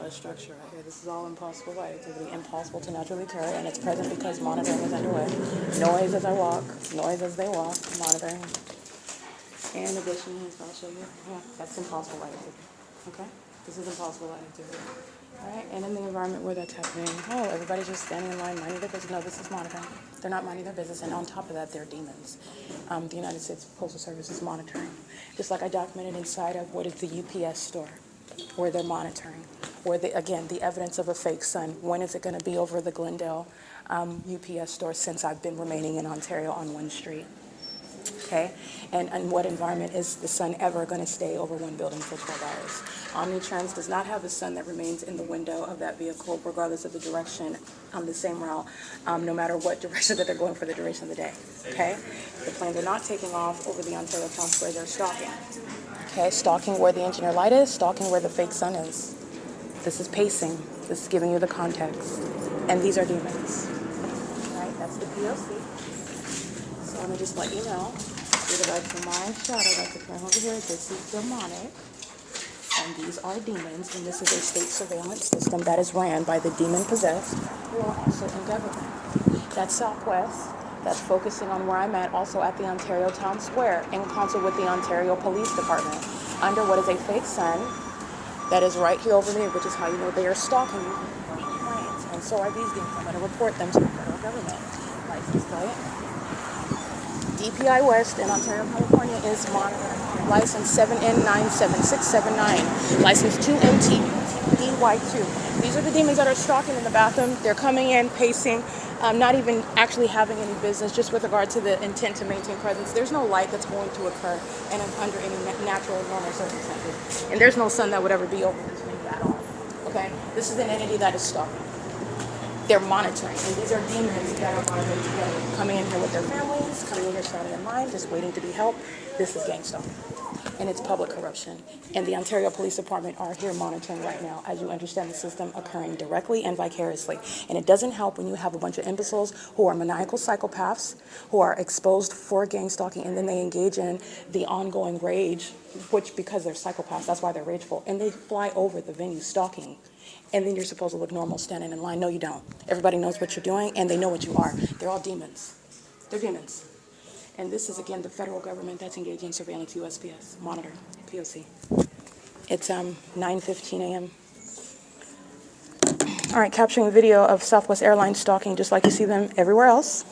a structure right here. This is all impossible light activity, impossible to naturally occur, and it's present because monitoring is underway. Noise as I walk, noise as they walk, monitoring. And additionally, I'll show you, that's impossible light activity, okay? This is impossible light activity. All right, and in the environment where that's happening, everybody's just standing in line, minding their business. No, this is monitoring. They're not minding their business, and on top of that, they're demons. The United States Postal Service is monitoring. Just like I documented inside of what is the UPS store, where they're monitoring, where, again, the evidence of a fake sun. When is it going to be over the Glendale UPS store since I've been remaining in Ontario on 1 street? Okay, and in what environment is the sun ever going to stay over one building for 12 hours? Omnitrans does not have a sun that remains in the window of that vehicle, regardless of the direction on the same route, no matter what direction that they're going for the duration of the day. Okay, the planes are not taking off over the Ontario Town Square, they're stalking. Okay, stalking where the engineer light is, stalking where the fake sun is. This is pacing. This is giving you the context. And these are demons. All right, that's the P.O.C. So let me just let you know, with regard to my shadow that's appearing over here, this is demonic. And these are demons, and this is a state surveillance system that is ran by the demon-possessed, who are also in government. That's Southwest. That's focusing on where I'm at, also at the Ontario Town Square, in concert with the Ontario Police Department, under what is a fake sun that is right here over there, which is how you know they are stalking you on commercial planes. And so are these demons. I'm going to report them to the federal government. License plate. DPI West in Ontario, California is monitoring. License 7N97679. License 2MTDY2. These are the demons that are stalking in the bathroom. They're coming in, pacing, not even actually having any business, just with regard to the intent to maintain presence. There's no light that's going to occur and under any natural, normal circumstances. And there's no sun that would ever be over this window at all. Okay? This is an entity that is stalking. They're monitoring, and these are demons that are monitoring together, coming in here with their families, coming in here standing in line, just waiting to be helped. This is gang stalking, and it's public corruption. And the Ontario Police Department are here monitoring right now, as you understand the system occurring directly and vicariously. And it doesn't help when you have a bunch of imbeciles who are maniacal psychopaths, who are exposed for gang stalking, and then they engage in the ongoing rage, which because they're psychopaths, that's why they're rageful, and they fly over the venue stalking. And then you're supposed to look normal standing in line. No, you don't. Everybody knows what you're doing, and they know what you are. They're all demons. They're demons. And this is, again, the federal government that's engaging in surveillance, USPS, monitor, P.O.C. It's 9:15 a.m. All right, capturing a video of Southwest Airlines stalking, just like you see them everywhere else,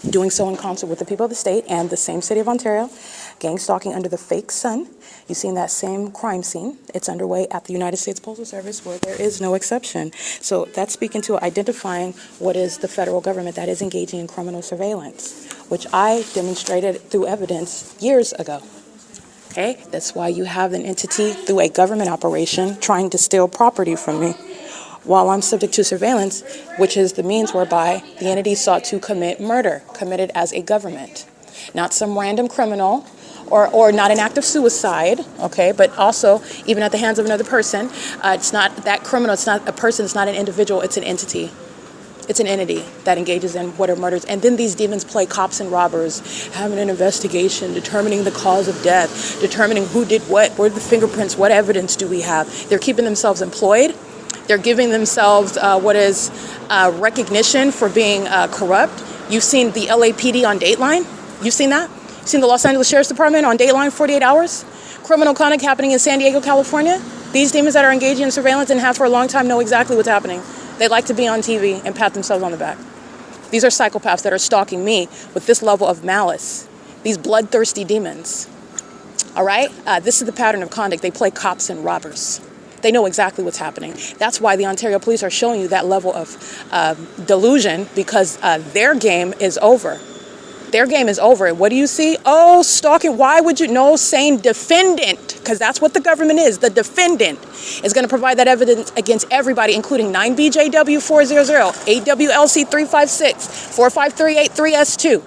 doing so in concert with the people of the state and the same city of Ontario, gang stalking under the fake sun. You've seen that same crime scene. It's underway at the United States Postal Service, where there is no exception. So that's speaking to identifying what is the federal government that is engaging in criminal surveillance, which I demonstrated through evidence years ago. Okay? That's why you have an entity through a government operation trying to steal property from me, while I'm subject to surveillance, which is the means whereby the entity sought to commit murder, committed as a government. Not some random criminal, or not an act of suicide, okay, but also even at the hands of another person. It's not that criminal, it's not a person, it's not an individual, it's an entity. It's an entity that engages in what are murders. And then these demons play cops and robbers, having an investigation, determining the cause of death, determining who did what, where are the fingerprints, what evidence do we have. They're keeping themselves employed. They're giving themselves recognition for being corrupt. You've seen the LAPD on Dateline. You've seen that? You've seen the Los Angeles Sheriff's Department on Dateline 48 hours? Criminal conduct happening in San Diego, California. These demons that are engaging in surveillance and have for a long time know exactly what's happening. They like to be on TV and pat themselves on the back. These are psychopaths that are stalking me with this level of malice. These bloodthirsty demons. All right? This is the pattern of conduct. They play cops and robbers. They know exactly what's happening. That's why the Ontario police are showing you that level of delusion, because their game is over. Their game is over. And what do you see? Oh, stalking. Why would you know? Saying defendant, because that's what the government is. The defendant is going to provide that evidence against everybody, including 9BJW400, 8WLC356, 45383S2.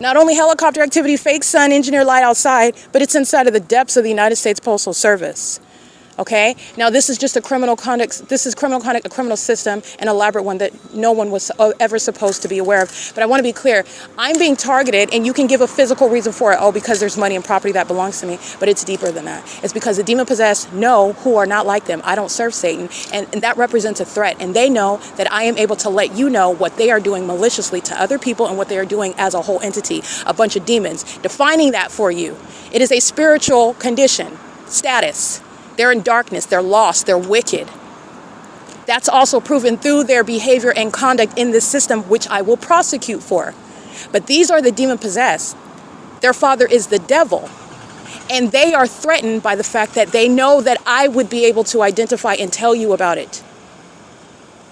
Not only helicopter activity, fake sun, engineer light outside, but it's inside of the depths of the United States Postal Service. Okay? Now, this is just a criminal conduct. This is criminal conduct, a criminal system, an elaborate one that no one was ever supposed to be aware of. But I want to be clear. I'm being targeted, and you can give a physical reason for it. Oh, because there's money and property that belongs to me. But it's deeper than that. It's because the demon-possessed know who are not like them. I don't serve Satan, and that represents a threat. And they know that I am able to let you know what they are doing maliciously to other people and what they are doing as a whole entity, a bunch of demons. Defining that for you. It is a spiritual condition, status. They're in darkness, they're lost, they're wicked. That's also proven through their behavior and conduct in this system, which I will prosecute for. But these are the demon-possessed. Their father is the devil. And they are threatened by the fact that they know that I would be able to identify and tell you about it.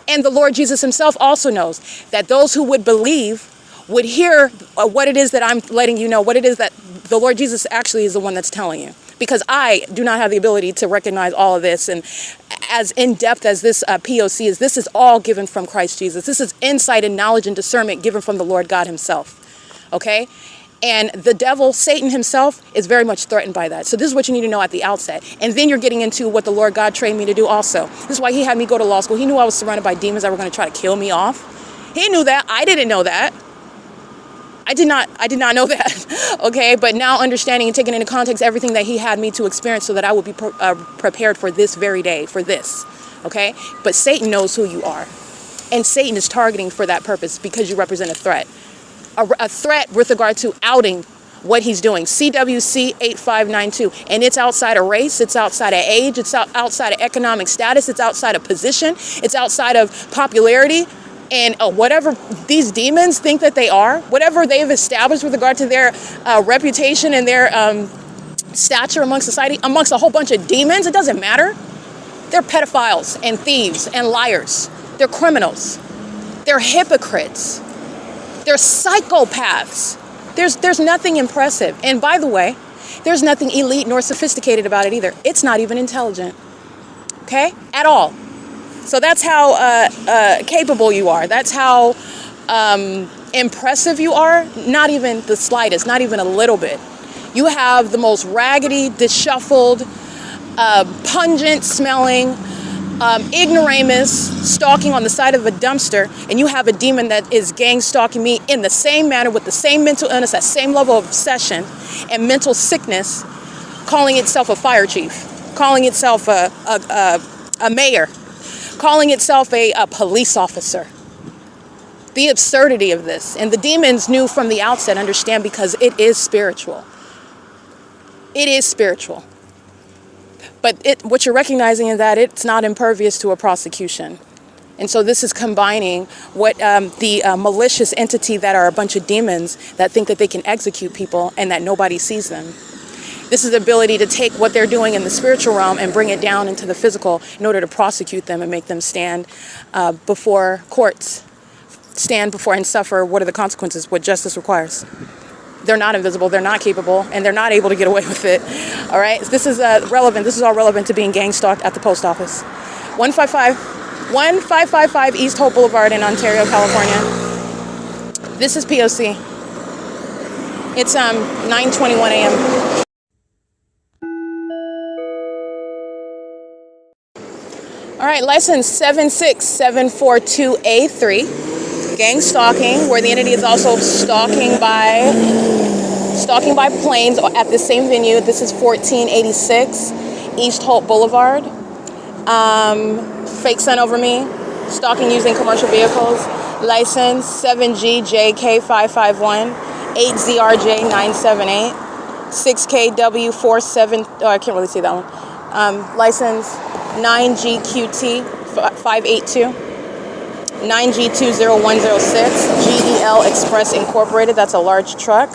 And the Lord Jesus himself also knows that those who would believe would hear what it is that I'm letting you know, what it is that the Lord Jesus actually is the one that's telling you. Because I do not have the ability to recognize all of this. And as in-depth as this P.O.C. is, this is all given from Christ Jesus. This is insight and knowledge and discernment given from the Lord God himself. Okay? And the devil, Satan himself, is very much threatened by that. So this is what you need to know at the outset. And then you're getting into what the Lord God trained me to do also. This is why he had me go to law school. He knew I was surrounded by demons that were going to try to kill me off. He knew that. I didn't know that. I did not know that, okay? But now understanding and taking into context everything that he had me to experience so that I would be prepared for this very day, for this, okay? But Satan knows who you are. And Satan is targeting for that purpose because you represent a threat. A threat with regard to outing what he's doing. CWC 8592. And it's outside of race, it's outside of age, it's outside of economic status, it's outside of position, it's outside of popularity. And whatever these demons think that they are, whatever they've established with regard to their reputation and their stature amongst society, amongst a whole bunch of demons, it doesn't matter. They're pedophiles and thieves and liars. They're criminals. They're hypocrites. They're psychopaths. There's nothing impressive. And by the way, there's nothing elite nor sophisticated about it either. It's not even intelligent. Okay? At all. So that's how capable you are. That's how impressive you are. Not even the slightest, not even a little bit. You have the most raggedy, disshuffled, pungent smelling, ignoramus stalking on the side of a dumpster, and you have a demon that is gang stalking me in the same manner with the same mental illness, that same level of obsession and mental sickness, calling itself a fire chief, calling itself a mayor, calling itself a police officer. The absurdity of this. And the demons knew from the outset, understand, because it is spiritual. It is spiritual. But what you're recognizing is that it's not impervious to a prosecution. And so this is combining what the malicious entity that are a bunch of demons that think that they can execute people and that nobody sees them. This is the ability to take what they're doing in the spiritual realm and bring it down into the physical in order to prosecute them and make them stand before courts, stand before and suffer what are the consequences, what justice requires. They're not invisible, they're not capable, and they're not able to get away with it. All right, this is relevant. This is all relevant to being gang stalked at the post office. 1555 East Hope Boulevard in Ontario, California. This is P.O.C. It's 9:21 a.m. All right, license 76742A3, gang stalking, where the entity is also stalking by planes at the same venue. This is 1486 East Holt Boulevard. Fake sun over me, stalking using commercial vehicles. License 7GJK551, 8ZRJ978, 6KW47, I can't really see that one. License 9GQT582, 9G20106, GEL Express Incorporated, that's a large truck.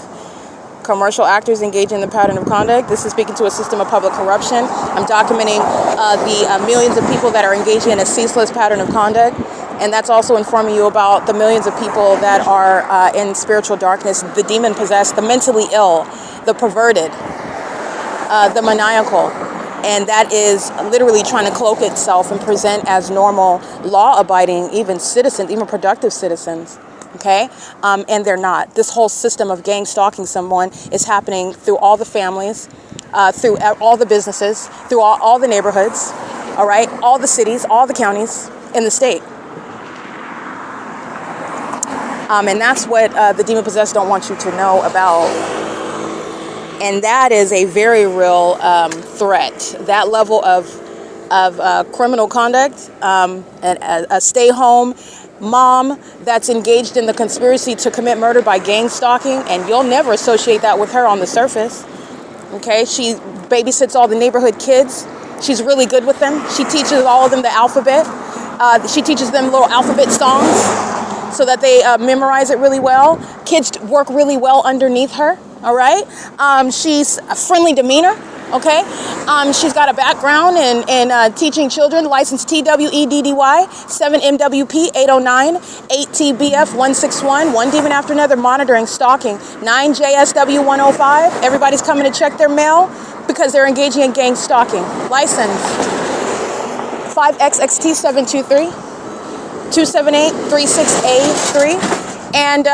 Commercial actors engaged in the pattern of conduct. This is speaking to a system of public corruption. I'm documenting the millions of people that are engaging in a ceaseless pattern of conduct. And that's also informing you about the millions of people that are in spiritual darkness, the demon-possessed, the mentally ill, the perverted, the maniacal. And that is literally trying to cloak itself and present as normal, law-abiding, even citizens, even productive citizens. Okay? And they're not. This whole system of gang stalking someone is happening through all the families, through all the businesses, through all the neighborhoods, all right? All the cities, all the counties in the state. And that's what the demon-possessed don't want you to know about. And that is a very real threat. That level of criminal conduct, and a stay-home mom that's engaged in the conspiracy to commit murder by gang stalking, and you'll never associate that with her on the surface. Okay, she babysits all the neighborhood kids. She's really good with them. She teaches all of them the alphabet. She teaches them little alphabet songs so that they memorize it really well. Kids work really well underneath her. All right. She's a friendly demeanor. Okay. She's got a background in teaching children. License TWEDDY 7MWP 809 8TBF 161. One demon after another monitoring, stalking. 9JSW 105. Everybody's coming to check their mail because they're engaging in gang stalking. License 5XXT 723 278 36A3. And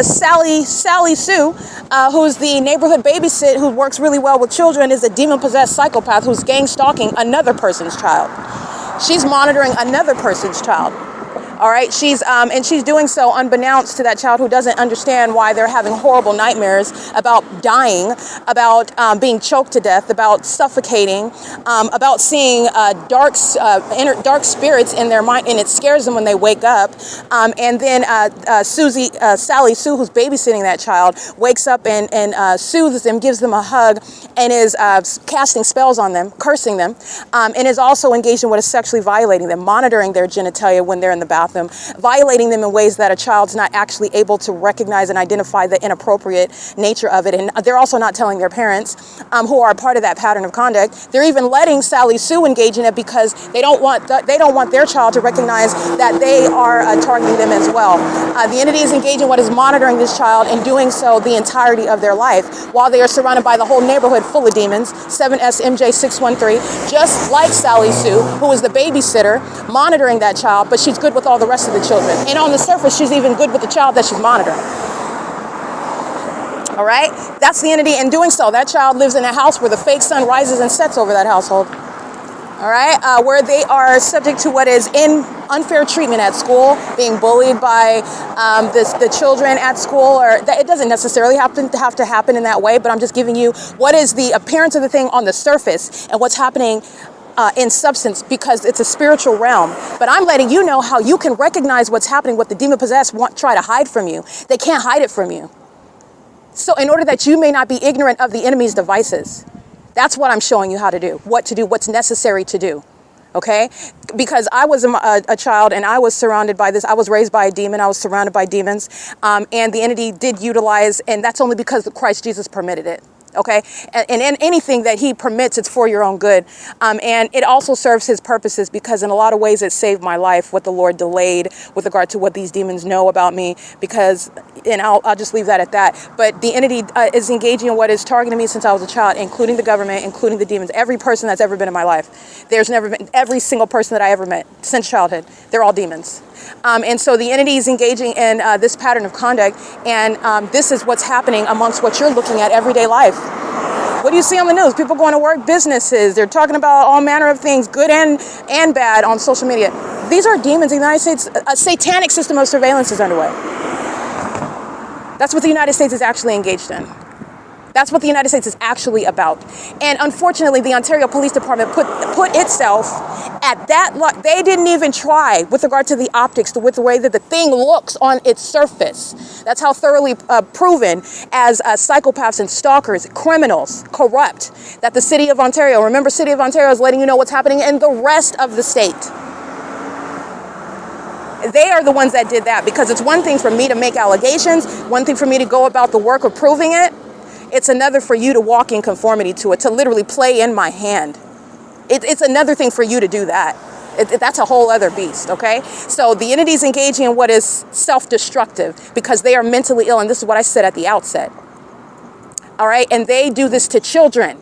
Sally Sue, who's the neighborhood babysit who works really well with children, is a demon-possessed psychopath who's gang stalking another person's child. She's monitoring another person's child. All right, and she's doing so unbeknownst to that child who doesn't understand why they're having horrible nightmares about dying, about being choked to death, about suffocating, about seeing dark spirits in their mind, and it scares them when they wake up. And then Sally Sue, who's babysitting that child, wakes up and soothes them, gives them a hug, and is casting spells on them, cursing them, and is also engaged in what is sexually violating them, monitoring their genitalia when they're in the bathroom, violating them in ways that a child's not actually able to recognize and identify the inappropriate nature of it. And they're also not telling their parents, who are a part of that pattern of conduct. They're even letting Sally Sue engage in it because they don't want their child to recognize that they are targeting them as well. The entity is engaging what is monitoring this child and doing so the entirety of their life while they are surrounded by the whole neighborhood full of demons, 7SMJ613, just like Sally Sue, who is the babysitter monitoring that child, but she's good with all the rest of the children. And on the surface, she's even good with the child that she's monitoring. All right? That's the entity. In doing so, that child lives in a house where the fake sun rises and sets over that household. All right? Where they are subject to what is unfair treatment at school, being bullied by the children at school, or it doesn't necessarily have to happen in that way, but I'm just giving you what is the appearance of the thing on the surface and what's happening in substance, because it's a spiritual realm. But I'm letting you know how you can recognize what's happening, what the demon-possessed try to hide from you. They can't hide it from you. So in order that you may not be ignorant of the enemy's devices, that's what I'm showing you how to do, what's necessary to do. Okay? Because I was a child and I was surrounded by this. I was raised by a demon. I was surrounded by demons. And the entity did utilize, and that's only because Christ Jesus permitted it. Okay, and in anything that he permits, it's for your own good. And it also serves his purposes, because in a lot of ways it saved my life, what the Lord delayed with regard to what these demons know about me, because, and I'll just leave that at that. But the entity is engaging in what is targeting me since I was a child, including the government, including the demons, every person that's ever been in my life. There's never been, every single person that I ever met since childhood, they're all demons. And so the entity is engaging in this pattern of conduct, and this is what's happening amongst what you're looking at everyday life. What do you see on the news? People going to work, businesses, they're talking about all manner of things, good and bad, on social media. These are demons in the United States. A satanic system of surveillance is underway. That's what the United States is actually engaged in. That's what the United States is actually about. And unfortunately, the Ontario Police Department put itself at that luck. They didn't even try with regard to the optics, with the way that the thing looks on its surface. That's how thoroughly proven as psychopaths and stalkers, criminals, corrupt, that the City of Ontario, remember, City of Ontario is letting you know what's happening in the rest of the state. They are the ones that did that, because it's one thing for me to make allegations, one thing for me to go about the work of proving it. It's another for you to walk in conformity to it, to literally play in my hand. It's another thing for you to do that. That's a whole other beast, okay? So the entity's engaging in what is self-destructive, because they are mentally ill, and this is what I said at the outset. All right? And they do this to children.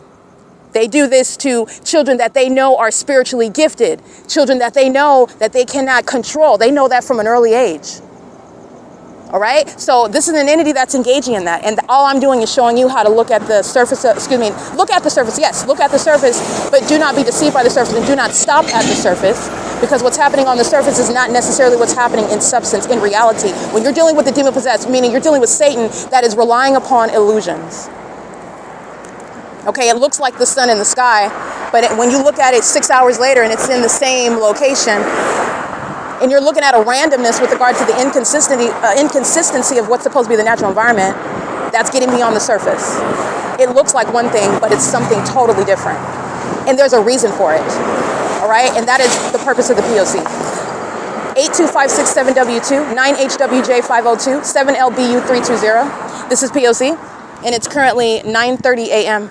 They do this to children that they know are spiritually gifted, children that they know that they cannot control. They know that from an early age. All right, so this is an entity that's engaging in that, and all I'm doing is showing you how to look at the surface. Look at the surface. Yes, look at the surface, but do not be deceived by the surface, and do not stop at the surface, because what's happening on the surface is not necessarily what's happening in substance, in reality. When you're dealing with the demon possessed, meaning you're dealing with Satan that is relying upon illusions. Okay, it looks like the sun in the sky, but when you look at it 6 hours later and it's in the same location, and you're looking at a randomness with regard to the inconsistency of what's supposed to be the natural environment, that's getting beyond the surface. It looks like one thing, but it's something totally different. And there's a reason for it. All right? And that is the purpose of the P.O.C. 82567W2, 9HWJ502, 7LBU320. This is P.O.C. and it's currently 9:30 a.m.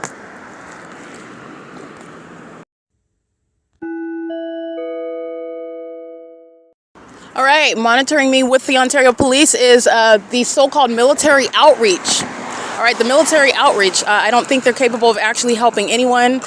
All right, monitoring me with the Ontario Police is the so-called military outreach. All right, the military outreach, I don't think they're capable of actually helping anyone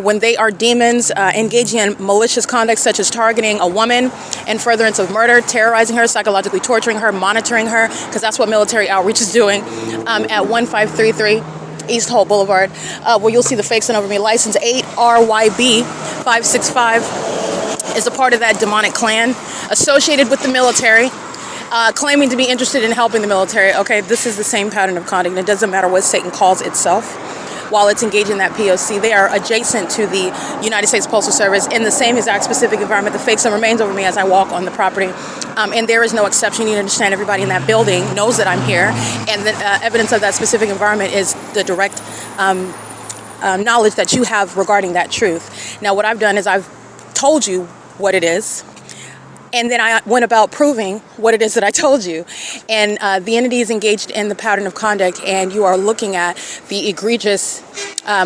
when they are demons engaging in malicious conduct such as targeting a woman in furtherance of murder, terrorizing her, psychologically torturing her, monitoring her, because that's what military outreach is doing at 1533 East Holt Boulevard, where you'll see the fake sun over me, license 8RYB 565 is a part of that demonic clan associated with the military, claiming to be interested in helping the military. Okay, this is the same pattern of conduct. It doesn't matter what Satan calls itself. While it's engaged in that P.O.C, they are adjacent to the United States Postal Service in the same exact specific environment. The fake sun remains over me as I walk on the property. And there is no exception. You understand, everybody in that building knows that I'm here. And the evidence of that specific environment is the direct knowledge that you have regarding that truth. Now, what I've done is I've told you what it is. And then I went about proving what it is that I told you. And the entity is engaged in the pattern of conduct, and you are looking at the egregious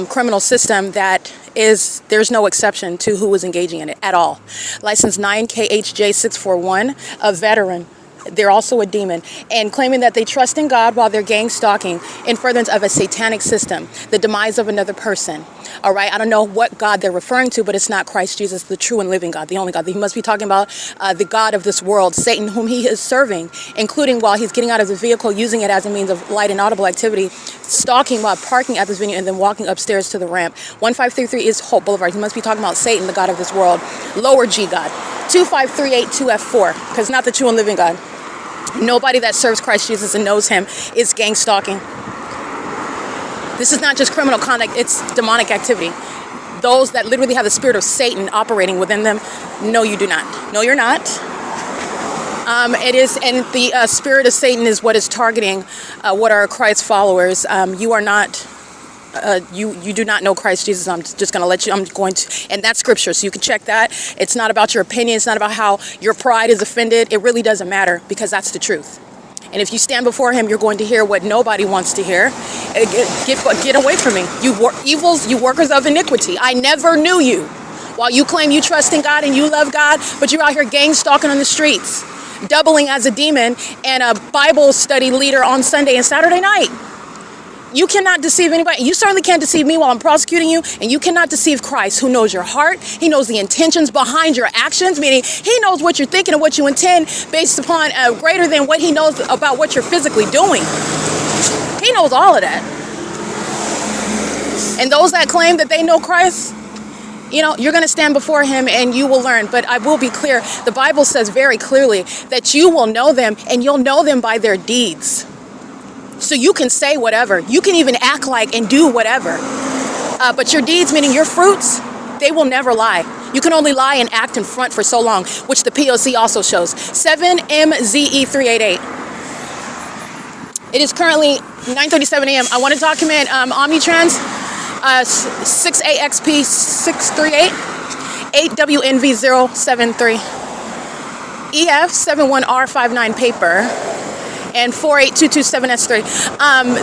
criminal system that is, there's no exception to who is engaging in it at all. License 9KHJ641, a veteran. They're also a demon, and claiming that they trust in God while they're gang stalking in furtherance of a satanic system, the demise of another person. All right, I don't know what God they're referring to, but it's not Christ Jesus, the true and living God, the only God. He must be talking about the God of this world, Satan, whom he is serving, including while he's getting out of the vehicle, using it as a means of light and audible activity, stalking while parking at this venue, and then walking upstairs to the ramp. 1533 is Holt Boulevard. He must be talking about Satan, the God of this world, lower G God. 25382F4, because not the true and living God. Nobody that serves Christ Jesus and knows him is gang stalking. This is not just criminal conduct, it's demonic activity. Those that literally have the spirit of Satan operating within them, no, you do not. No, you're not. It is, and the spirit of Satan is what is targeting what are Christ followers. You are not. You do not know Christ Jesus. I'm just going to let you, and that's scripture, so you can check that. It's not about your opinion. It's not about how your pride is offended. It really doesn't matter, because that's the truth. And if you stand before him, you're going to hear what nobody wants to hear. Get away from me. You evils, you workers of iniquity. I never knew you. While you claim you trust in God and you love God, but you're out here gang stalking on the streets, doubling as a demon and a Bible study leader on Sunday and Saturday night. You cannot deceive anybody. You certainly can't deceive me while I'm prosecuting you, and you cannot deceive Christ, who knows your heart. He knows the intentions behind your actions, meaning he knows what you're thinking and what you intend based upon greater than what he knows about what you're physically doing. He knows all of that. And those that claim that they know Christ, you know, you're going to stand before him and you will learn. But I will be clear. The Bible says very clearly that you will know them, and you'll know them by their deeds. So you can say whatever. You can even act like and do whatever. But your deeds, meaning your fruits, they will never lie. You can only lie and act in front for so long, which the P.O.C also shows. 7MZE388. It is currently 9:37 a.m. I want to document Omnitrans 6AXP638 8WNV073 EF71R59 paper and 48227S3.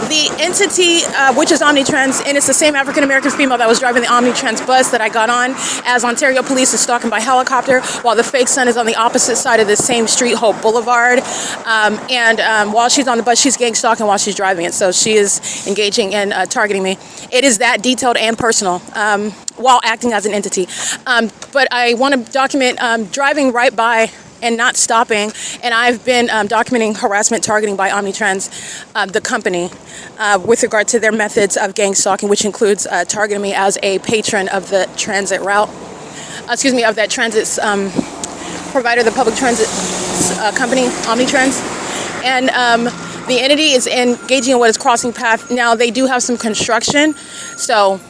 The entity, which is Omnitrans, and it's the same African-American female that was driving the Omnitrans bus that I got on, as Ontario police is stalking by helicopter, while the fake sun is on the opposite side of the same street, Holt Boulevard. While she's on the bus, she's gang stalking while she's driving it. So she is engaging and targeting me. It is that detailed and personal, while acting as an entity. But I want to document driving right by and not stopping, and I've been documenting harassment targeting by Omnitrans, the company, with regard to their methods of gang stalking, which includes targeting me as a patron of the transit route, of that transit provider, the public transit company, Omnitrans. And the entity is engaging in what is crossing path. Now, they do have some construction, so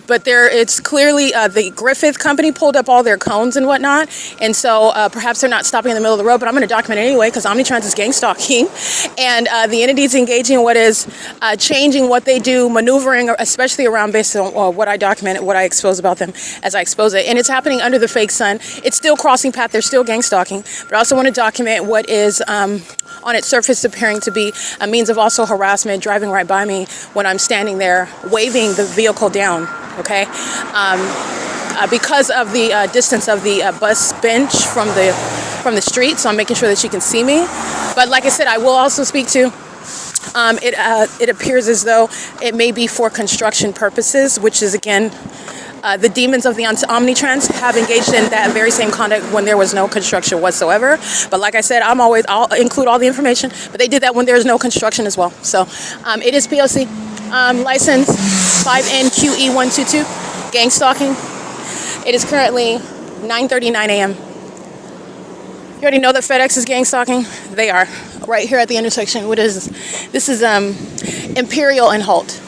but it's clearly the Griffith company pulled up all their cones and whatnot, and so perhaps they're not stopping in the middle of the road, but I'm going to document it anyway because Omnitrans is gang stalking, and the entity is engaging in what is changing what they do, maneuvering, especially around based on what I document, what I expose about them as I expose it, and it's happening under the fake sun. It's still crossing path, they're still gang stalking, but I also want to document what is on its surface appearing to be a means of also harassment, driving right by me when I'm standing there waving the vehicle down, okay? Because of the distance of the bus bench from the street, so I'm making sure that she can see me. But like I said, I will also speak to, it appears as though it may be for construction purposes, which is again, the demons of the Omnitrans have engaged in that very same conduct when there was no construction whatsoever. But like I said, I'll include all the information, but they did that when there's no construction as well. So it is P.O.C. License 5NQE122, gang stalking. It is currently 9:39 a.m. You already know that FedEx is gang stalking. They are right here at the intersection. This is Imperial and HOLT.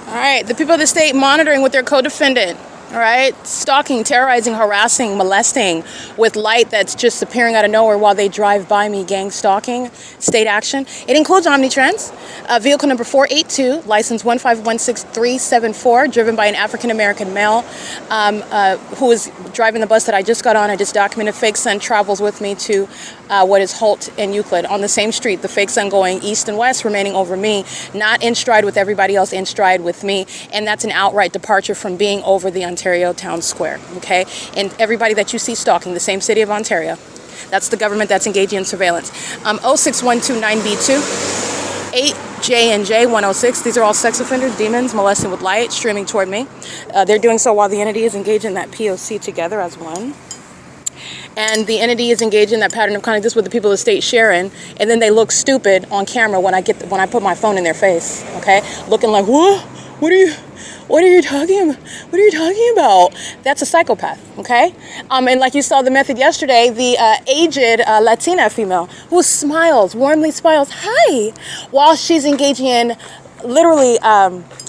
All right, the people of the state monitoring with their co-defendant. All right, stalking, terrorizing, harassing, molesting with light that's just appearing out of nowhere while they drive by me, gang stalking, state action. It includes Omnitrans, vehicle number 482, license 1516374, driven by an African-American male who is driving the bus that I just got on. I just documented fake son travels with me to what is HOLT and Euclid on the same street. The fake son going east and west, remaining over me, not in stride with everybody else, in stride with me. And that's an outright departure from being over the Ontario Town Square, okay? And everybody that you see stalking, the same city of Ontario, that's the government that's engaging in surveillance. 06129B2, 8J&J 106, these are all sex offenders, demons, molesting with light, streaming toward me. They're doing so while the entity is engaged in that P.O.C. together as one. And the entity is engaged in that pattern of conduct. This is what the people of the state sharing, and then they look stupid on camera when I put my phone in their face, okay? Looking like, what? What are you talking about? That's a psychopath, okay? And like you saw the method yesterday, the aged Latina female who smiles, warmly smiles, hi, while she's engaging in literally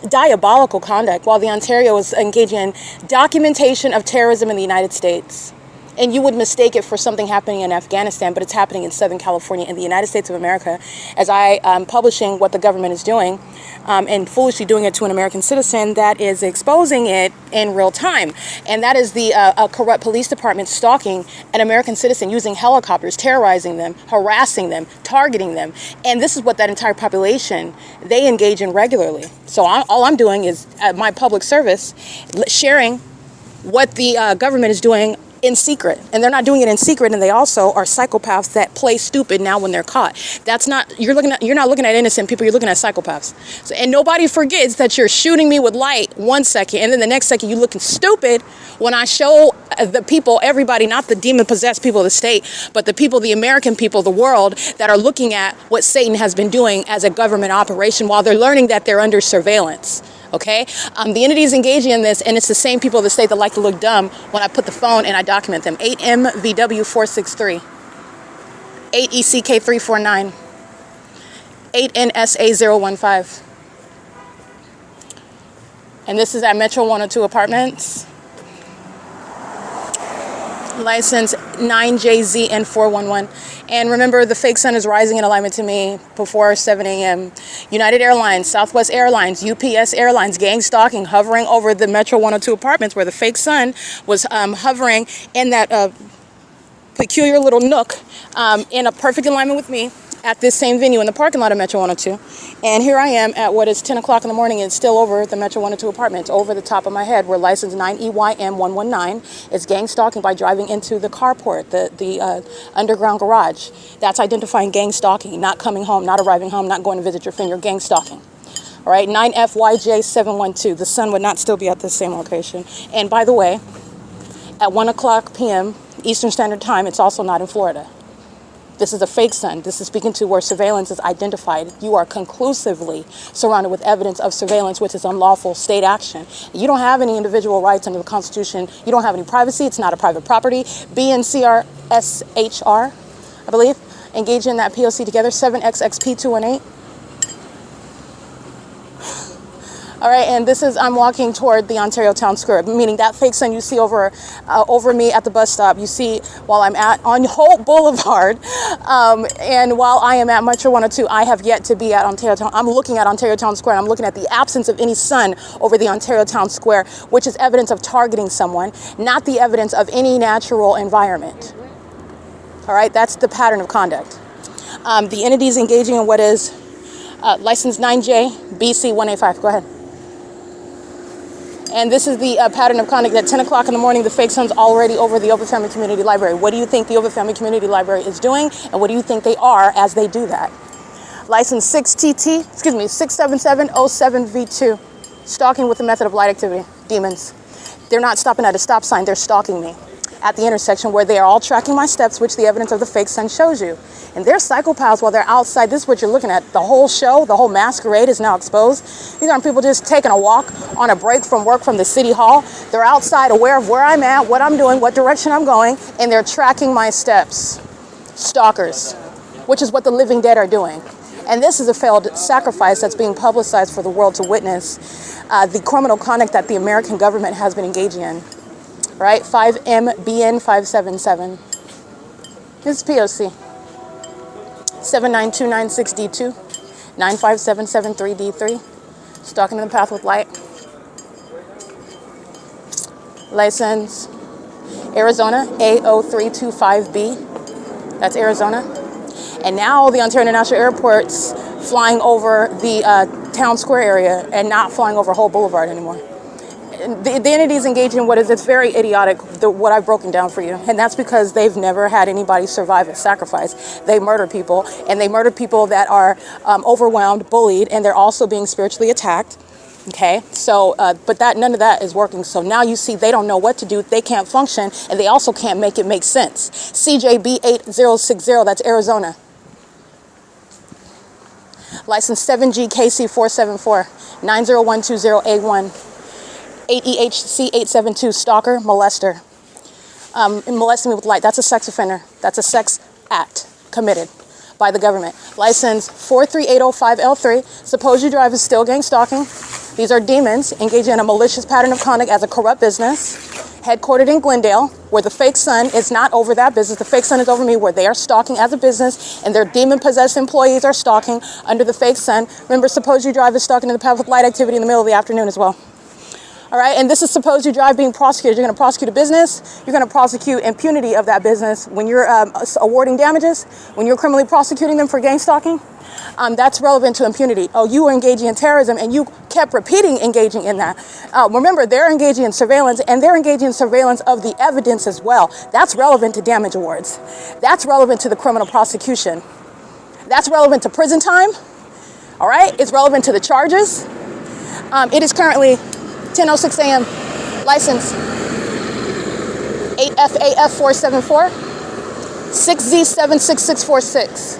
diabolical conduct, while the Ontario is engaging in documentation of terrorism in the United States. And you would mistake it for something happening in Afghanistan, but it's happening in Southern California in the United States of America, as I am publishing what the government is doing and foolishly doing it to an American citizen that is exposing it in real time. And that is the corrupt police department stalking an American citizen using helicopters, terrorizing them, harassing them, targeting them. And this is what that entire population, they engage in regularly. So all I'm doing is, at my public service, sharing what the government is doing in secret. And they're not doing it in secret, and they also are psychopaths that play stupid now when they're caught. That's not, you're not looking at innocent people, you're looking at psychopaths. So, and nobody forgets that you're shooting me with light 1 second, and then the next second you're looking stupid when I show the people, everybody, not the demon-possessed people of the state, but the people, the American people, the world, that are looking at what Satan has been doing as a government operation while they're learning that they're under surveillance. Okay, the entity is engaging in this, and it's the same people of the state that like to look dumb when I put the phone and I document them. 8MVW463, 8ECK349, 8NSA015. And this is at Metro 102 Apartments. License 9JZN411. And remember, the fake sun is rising in alignment to me before 7 a.m. United Airlines, Southwest Airlines, UPS Airlines, gang stalking, hovering over the Metro 102 Apartments where the fake sun was hovering in that peculiar little nook in a perfect alignment with me at this same venue in the parking lot of Metro 102. And here I am at what is 10 o'clock in the morning, and it's still over the Metro 102 Apartments, over the top of my head, where license 9EYM119 is gang stalking by driving into the carport, the underground garage. That's identifying gang stalking, not coming home, not arriving home, not going to visit your friend, you're gang stalking. All right, 9FYJ712, the sun would not still be at the same location. And by the way, at 1 o'clock p.m. Eastern Standard Time, it's also not in Florida. This is a fake sun. This is speaking to where surveillance is identified. You are conclusively surrounded with evidence of surveillance, which is unlawful state action. You don't have any individual rights under the Constitution. You don't have any privacy. It's not a private property. BNCRSHR, I believe, engage in that POC together, 7XXP218. All right, and this is, I'm walking toward the Ontario Town Square, meaning that fake sun you see over me at the bus stop, you see while I'm on Holt Boulevard, and while I am at Metro 102, I have yet to be at Ontario Town. I'm looking at Ontario Town Square, and I'm looking at the absence of any sun over the Ontario Town Square, which is evidence of targeting someone, not the evidence of any natural environment. All right, that's the pattern of conduct. The entity is engaging in what is license 9J BC185. Go ahead. And this is the pattern of conduct at 10 o'clock in the morning. The fake sun's already over the OVITT Family Community Library. What do you think the OVITT Family Community Library is doing? And what do you think they are as they do that? License 67707V2. Stalking with the method of light activity. Demons. They're not stopping at a stop sign. They're stalking me. at the intersection where they are all tracking my steps, which the evidence of the fake sun shows you. And they're psychopaths while they're outside. This is what you're looking at. The whole show, the whole masquerade is now exposed. These aren't people just taking a walk on a break from work from the city hall. They're outside aware of where I'm at, what I'm doing, what direction I'm going, and they're tracking my steps. Stalkers, which is what the living dead are doing. And this is a failed sacrifice that's being publicized for the world to witness the criminal conduct that the American government has been engaging in. Right? 5MBN 577. This is P.O.C. 792960D2, 95773D3. Stalking in the path with light. License Arizona A0325B. That's Arizona. And now the Ontario International Airport's flying over the town square area and not flying over Holt Boulevard anymore. The entity is engaged in it's very idiotic, what I've broken down for you. And that's because they've never had anybody survive a sacrifice. They murder people, and they murder people that are overwhelmed, bullied, and they're also being spiritually attacked. Okay, so, but none of that is working. So now you see they don't know what to do. They can't function, and they also can't make it make sense. CJB 8060, that's Arizona. License 7GKC474, 90120A1. 8EHC 872, stalker, molester. Molesting me with light, that's a sex offender. That's a sex act committed by the government. License 43805L3, suppose you drive is still gang stalking. These are demons engaging in a malicious pattern of conduct as a corrupt business, headquartered in Glendale, where the fake sun is not over that business. The fake sun is over me, where they are stalking as a business, and their demon-possessed employees are stalking under the fake sun. Remember, suppose you drive is stalking in the path with light activity in the middle of the afternoon as well. All right, and this is suppose you drive being prosecuted. You're going to prosecute a business. You're going to prosecute impunity of that business when you're awarding damages, when you're criminally prosecuting them for gang stalking. That's relevant to impunity. Oh, you were engaging in terrorism, and you kept repeating engaging in that. Remember, they're engaging in surveillance, and they're engaging in surveillance of the evidence as well. That's relevant to damage awards. That's relevant to the criminal prosecution. That's relevant to prison time. All right, it's relevant to the charges. It is currently 10:06 a.m. License 8FAF474, 6Z76646.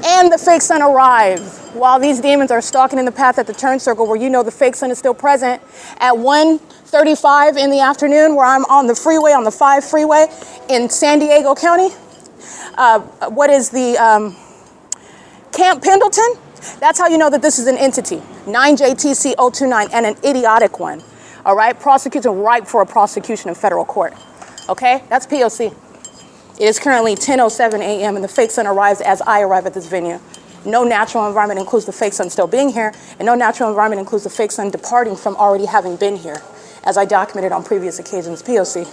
And the fake sun arrives while these demons are stalking in the path at the turn circle, where you know the fake sun is still present at 1:35 in the afternoon, where I'm on the freeway, on the 5 freeway in San Diego County. What is the Camp Pendleton? That's how you know that this is an entity. 9JTC029, and an idiotic one. All right, prosecution ripe for a prosecution in federal court. Okay, that's P.O.C. It is currently 10:07 a.m. and the fake sun arrives as I arrive at this venue. No natural environment includes the fake sun still being here, and no natural environment includes the fake sun departing from already having been here, as I documented on previous occasions. P.O.C.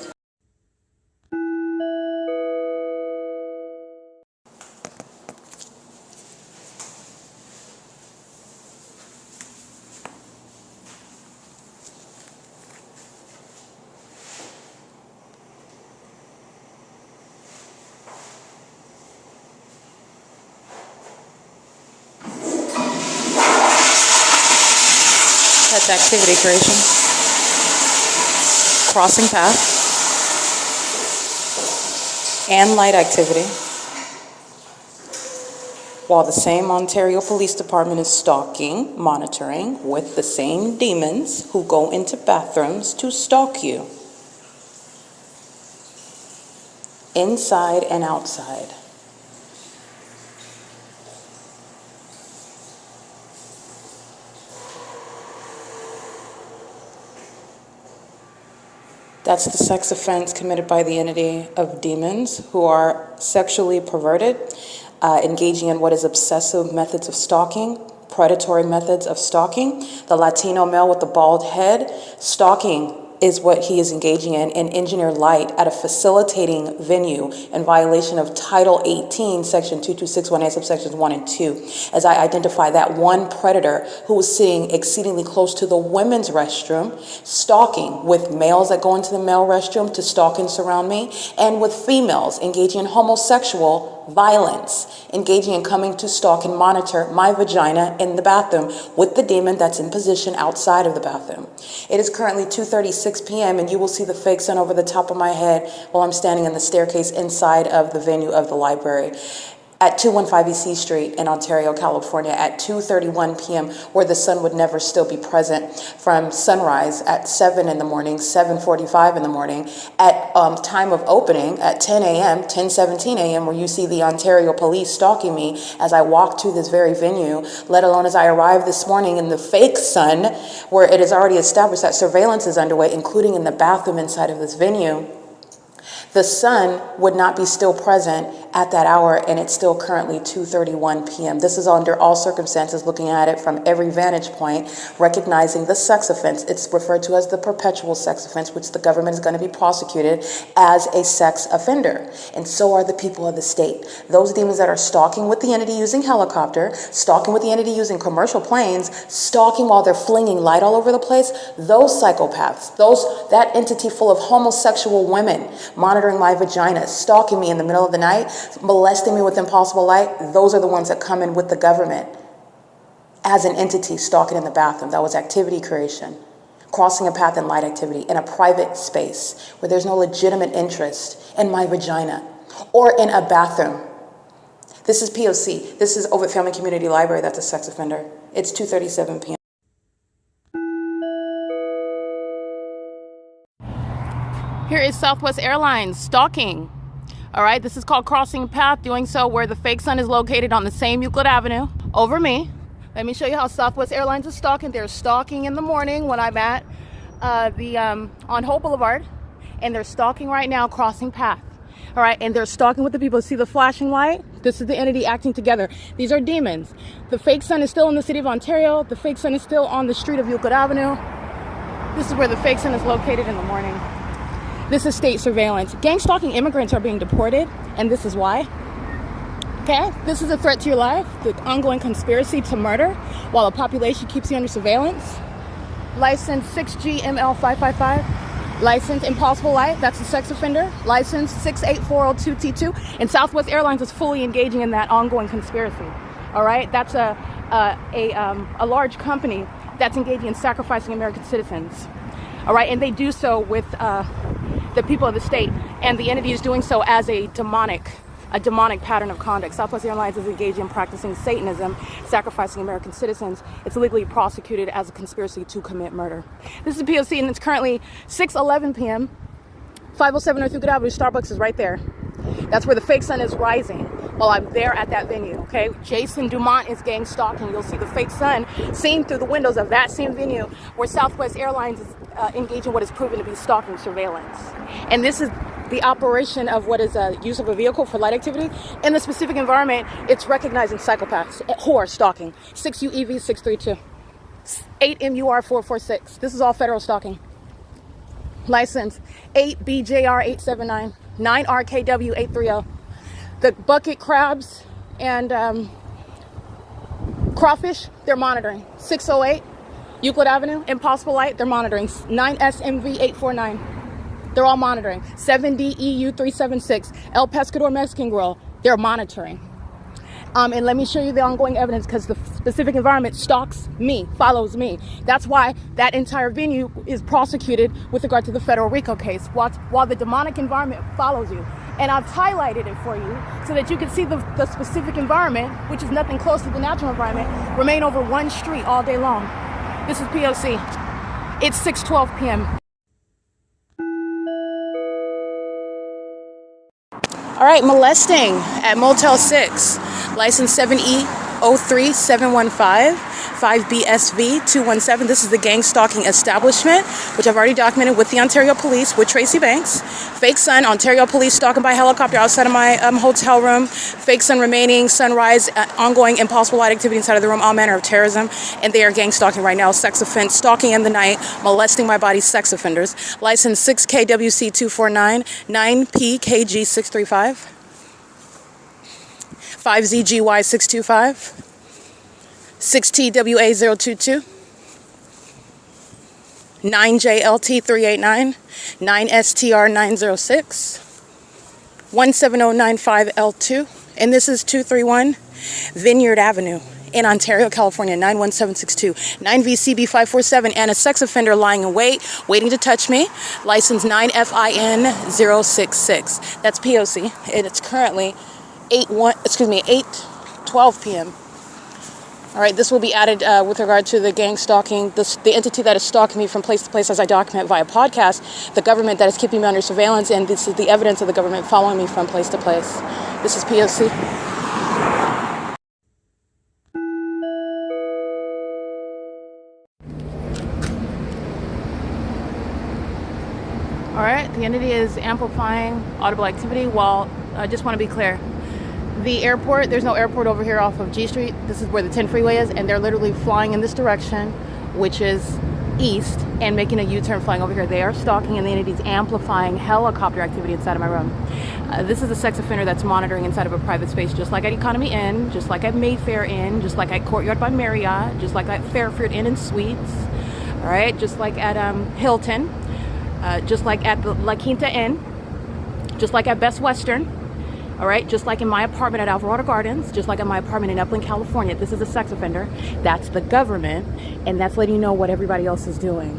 That's activity creation. Crossing path. And light activity. While the same Ontario Police Department is stalking, monitoring with the same demons who go into bathrooms to stalk you. Inside and outside. That's the sex offense committed by the entity of demons who are sexually perverted, engaging in what is obsessive methods of stalking, predatory methods of stalking. The Latino male with the bald head, stalking is what he is engaging in engineer light at a facilitating venue in violation of Title 18, Section 2261A, subsections 1 and 2, as I identify that one predator who was sitting exceedingly close to the women's restroom, stalking with males that go into the male restroom to stalk and surround me, and with females engaging in homosexual violence, engaging in coming to stalk and monitor my vagina in the bathroom with the demon that's in position outside of the bathroom. It is currently 2:36 p.m. and you will see the fake sun over the top of my head while I'm standing in the staircase inside of the venue of the library at 215 E.C. Street in Ontario, California at 2:31 p.m., where the sun would never still be present from sunrise at 7 in the morning, 7:45 in the morning, at time of opening at 10 a.m., 10:17 a.m., where you see the Ontario police stalking me as I walk to this very venue, let alone as I arrive this morning in the fake sun, where it is already established that surveillance is underway, including in the bathroom inside of this venue. The sun would not be still present at that hour, and it's still currently 2:31 p.m. This is under all circumstances, looking at it from every vantage point, recognizing the sex offense. It's referred to as the perpetual sex offense, which the government is going to be prosecuted as a sex offender. And so are the people of the state. Those demons that are stalking with the entity using helicopter, stalking with the entity using commercial planes, stalking while they're flinging light all over the place, those psychopaths, that entity full of homosexual women, monitoring my vagina, stalking me in the middle of the night, molesting me with impossible light, those are the ones that come in with the government as an entity stalking in the bathroom. That was activity creation, crossing a path in light activity in a private space where there's no legitimate interest in my vagina or in a bathroom. This is P.O.C. This is OVITT Family Community Library. That's a sex offender. It's 2:37 p.m. Here is Southwest Airlines stalking. All right, this is called crossing a path, doing so where the fake sun is located on the same Euclid Avenue over me. Let me show you how Southwest Airlines is stalking. They're stalking in the morning when I'm at on Holt Boulevard, and they're stalking right now, crossing path. All right, and they're stalking with the people. See the flashing light? This is the entity acting together. These are demons. The fake sun is still in the city of Ontario. The fake sun is still on the street of Euclid Avenue. This is where the fake sun is located in the morning. This is state surveillance. Gang stalking immigrants are being deported, and this is why. Okay, this is a threat to your life, the ongoing conspiracy to murder while a population keeps you under surveillance. License 6GML555. License Impossible Light, that's a sex offender. License 68402T2. And Southwest Airlines is fully engaging in that ongoing conspiracy. All right, that's a large company that's engaging in sacrificing American citizens. All right, and they do so with the people of the state, and the entity is doing so as a demonic pattern of conduct. Southwest Airlines is engaged in practicing Satanism, sacrificing American citizens. It's legally prosecuted as a conspiracy to commit murder. This is P.O.C. and it's currently 6:11 p.m. 507 North Euclid Avenue. Starbucks is right there. That's where the fake sun is rising while I'm there at that venue, okay? Jason Dumont is gang stalking. You'll see the fake sun seen through the windows of that same venue where Southwest Airlines is engaging what is proven to be stalking surveillance. And this is the operation of what is use of a vehicle for light activity. In the specific environment, it's recognizing psychopaths, whore stalking. 6UEV632, 8MUR446. This is all federal stalking. License 8BJR879, 9RKW830. The bucket crabs and crawfish, they're monitoring. 608 Euclid Avenue, Impossible Light, they're monitoring. 9SMV849, they're all monitoring. 7DEU376, El Pescador Mexican Grill, they're monitoring. And let me show you the ongoing evidence, because the specific environment stalks me, follows me. That's why that entire venue is prosecuted with regard to the federal RICO case, while the demonic environment follows you. And I've highlighted it for you so that you can see the specific environment, which is nothing close to the natural environment, remain over one street all day long. This is P.O.C. It's 6:12 p.m. All right, molesting at Motel 6, license 7E03715, 5BSV217. This is the gang stalking establishment, which I've already documented with the Ontario Police, with Tracy Banks. Fake sun, Ontario Police stalking by helicopter outside of my hotel room. Fake sun remaining, sunrise, ongoing impossible light activity inside of the room, all manner of terrorism. And they are gang stalking right now, sex offense, stalking in the night, molesting my body, sex offenders. License 6KWC249, 9PKG635, 5ZGY625, 6TWA022, 9JLT389, 9STR906, 17095L2, And this is 231 Vineyard Avenue in Ontario, California, 91762. 9VCB547, and a sex offender lying in wait, waiting to touch me. License 9FIN066. That's P.O.C. And it's currently 8:12 p.m. All right, this will be added with regard to the gang stalking, the entity that is stalking me from place to place as I document via podcast, the government that is keeping me under surveillance, and this is the evidence of the government following me from place to place. This is P.O.C. All right, the entity is amplifying audible activity. While I just want to be clear, the airport, there's no airport over here off of G Street. This is where the 10 freeway is, and they're literally flying in this direction, which is east, and making a U-turn flying over here. They are stalking, and the entity's amplifying helicopter activity inside of my room. This is a sex offender that's monitoring inside of a private space, just like at Economy Inn, just like at Mayfair Inn, just like at Courtyard by Marriott, just like at Fairfield Inn and Suites, all right, just like at Hilton, just like at the La Quinta Inn, just like at Best Western, all right, just like in my apartment at Alvarado Gardens, just like in my apartment in Upland, California. This is a sex offender. That's the government, and that's letting you know what everybody else is doing,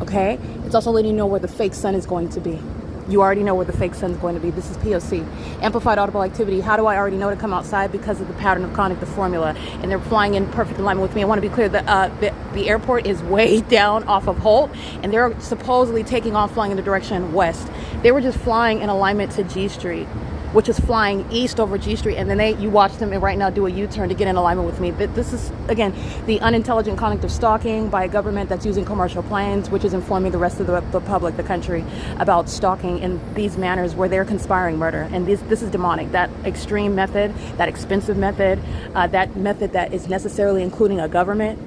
okay? It's also letting you know where the fake sun is going to be. You already know where the fake sun is going to be. This is P.O.C. Amplified audible activity. How do I already know to come outside? Because of the pattern of conduct, the formula, and they're flying in perfect alignment with me. I want to be clear that the airport is way down off of HOLT, and they're supposedly taking off flying in the direction west. They were just flying in alignment to G Street, which is flying east over G Street, and then you watch them right now do a U-turn to get in alignment with me. This is, again, the unintelligent conduct of stalking by a government that's using commercial planes, which is informing the rest of the public, the country, about stalking in these manners where they're conspiring murder. And this is demonic. That extreme method, that expensive method, that method that is necessarily including a government,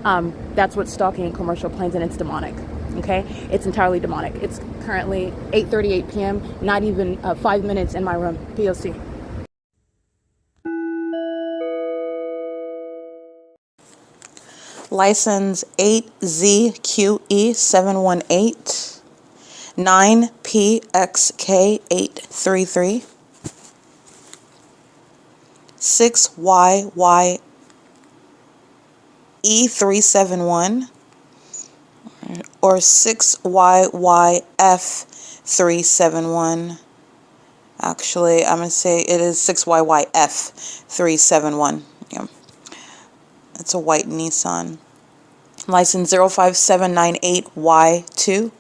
that's what stalking in commercial planes, and it's demonic. Okay, it's entirely demonic. It's currently 8:38 p.m., not even 5 minutes in my room. P.O.C. License 8ZQE718, 9PXK833, 6YYE371, or 6YYF371. Actually, I'm going to say it is 6YYF371. Yeah. It's a white Nissan. License 05798Y2.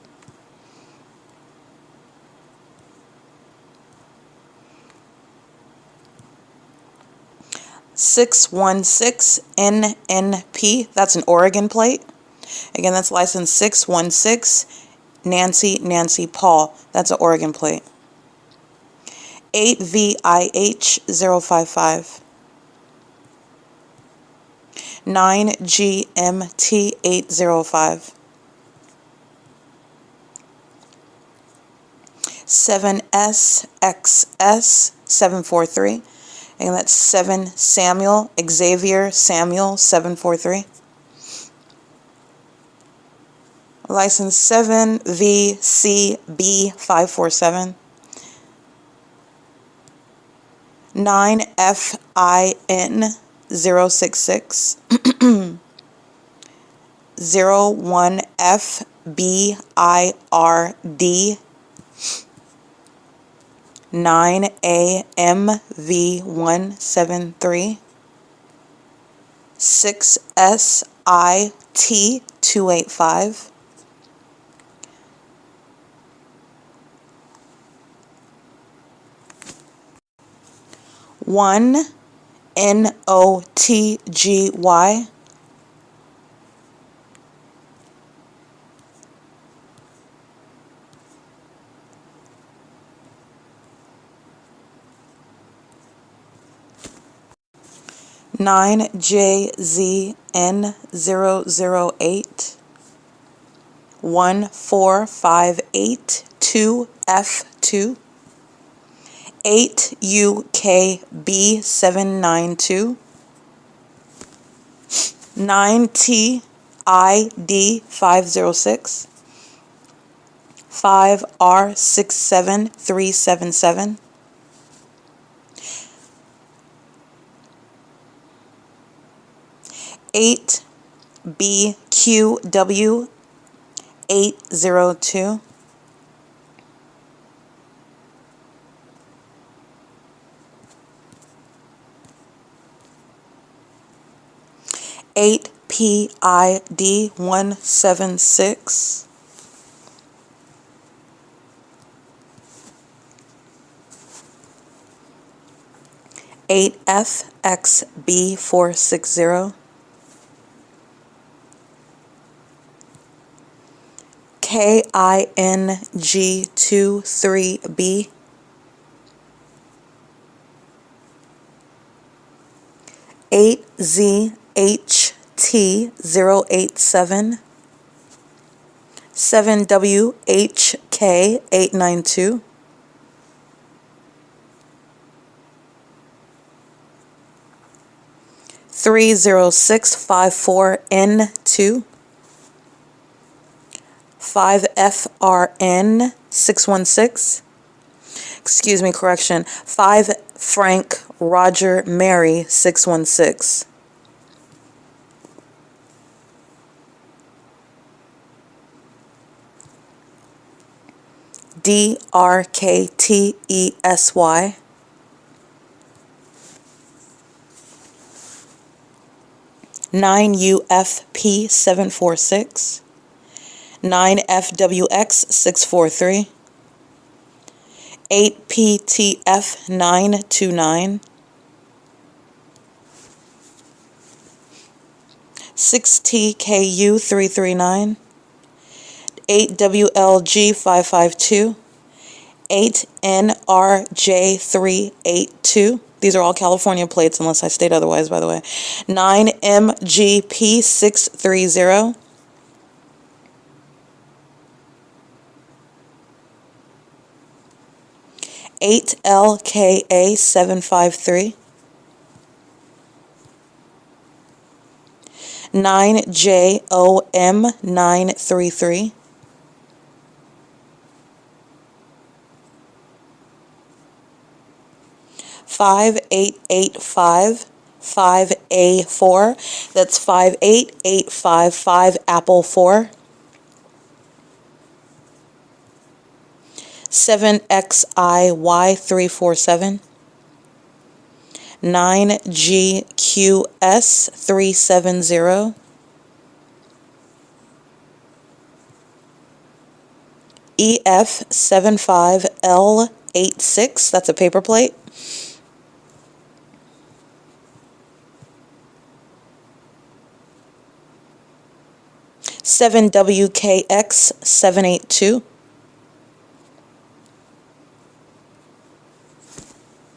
(616NNP). That's an Oregon plate. Again, that's license 616 Nancy Paul. That's an Oregon plate. 8VIH055. 9GMT805. 7SXS743. And that's 7 Xavier Samuel 743. License 7VCB547. 9FIN066. 01FBIRD. 9AMV173. 6SIT285. 1 NOTGY. 9JZN008. 14582F2. 8UKB792. 9TID506. 5R67377. 8BQW 802. 8PID 176. 8FXB 460. KING23B. 8ZHT087. 7WHK892. 30654N2. 5FRN 616. Excuse me, correction. 5 Frank Roger Mary 616. DRKTESY. 9UFP 746. 9FWX 643. 8PTF 929. 6TKU 339. 8WLG 552. 8NRJ 382. These are all California plates unless I state otherwise, by the way. 9MGP 630. 8LKA 753. 9JOM 933. 5885 5A4. That's 58855 Apple 4. 7XIY 347. 9GQS 370. EF75L86. That's a paper plate. 7WKX 782.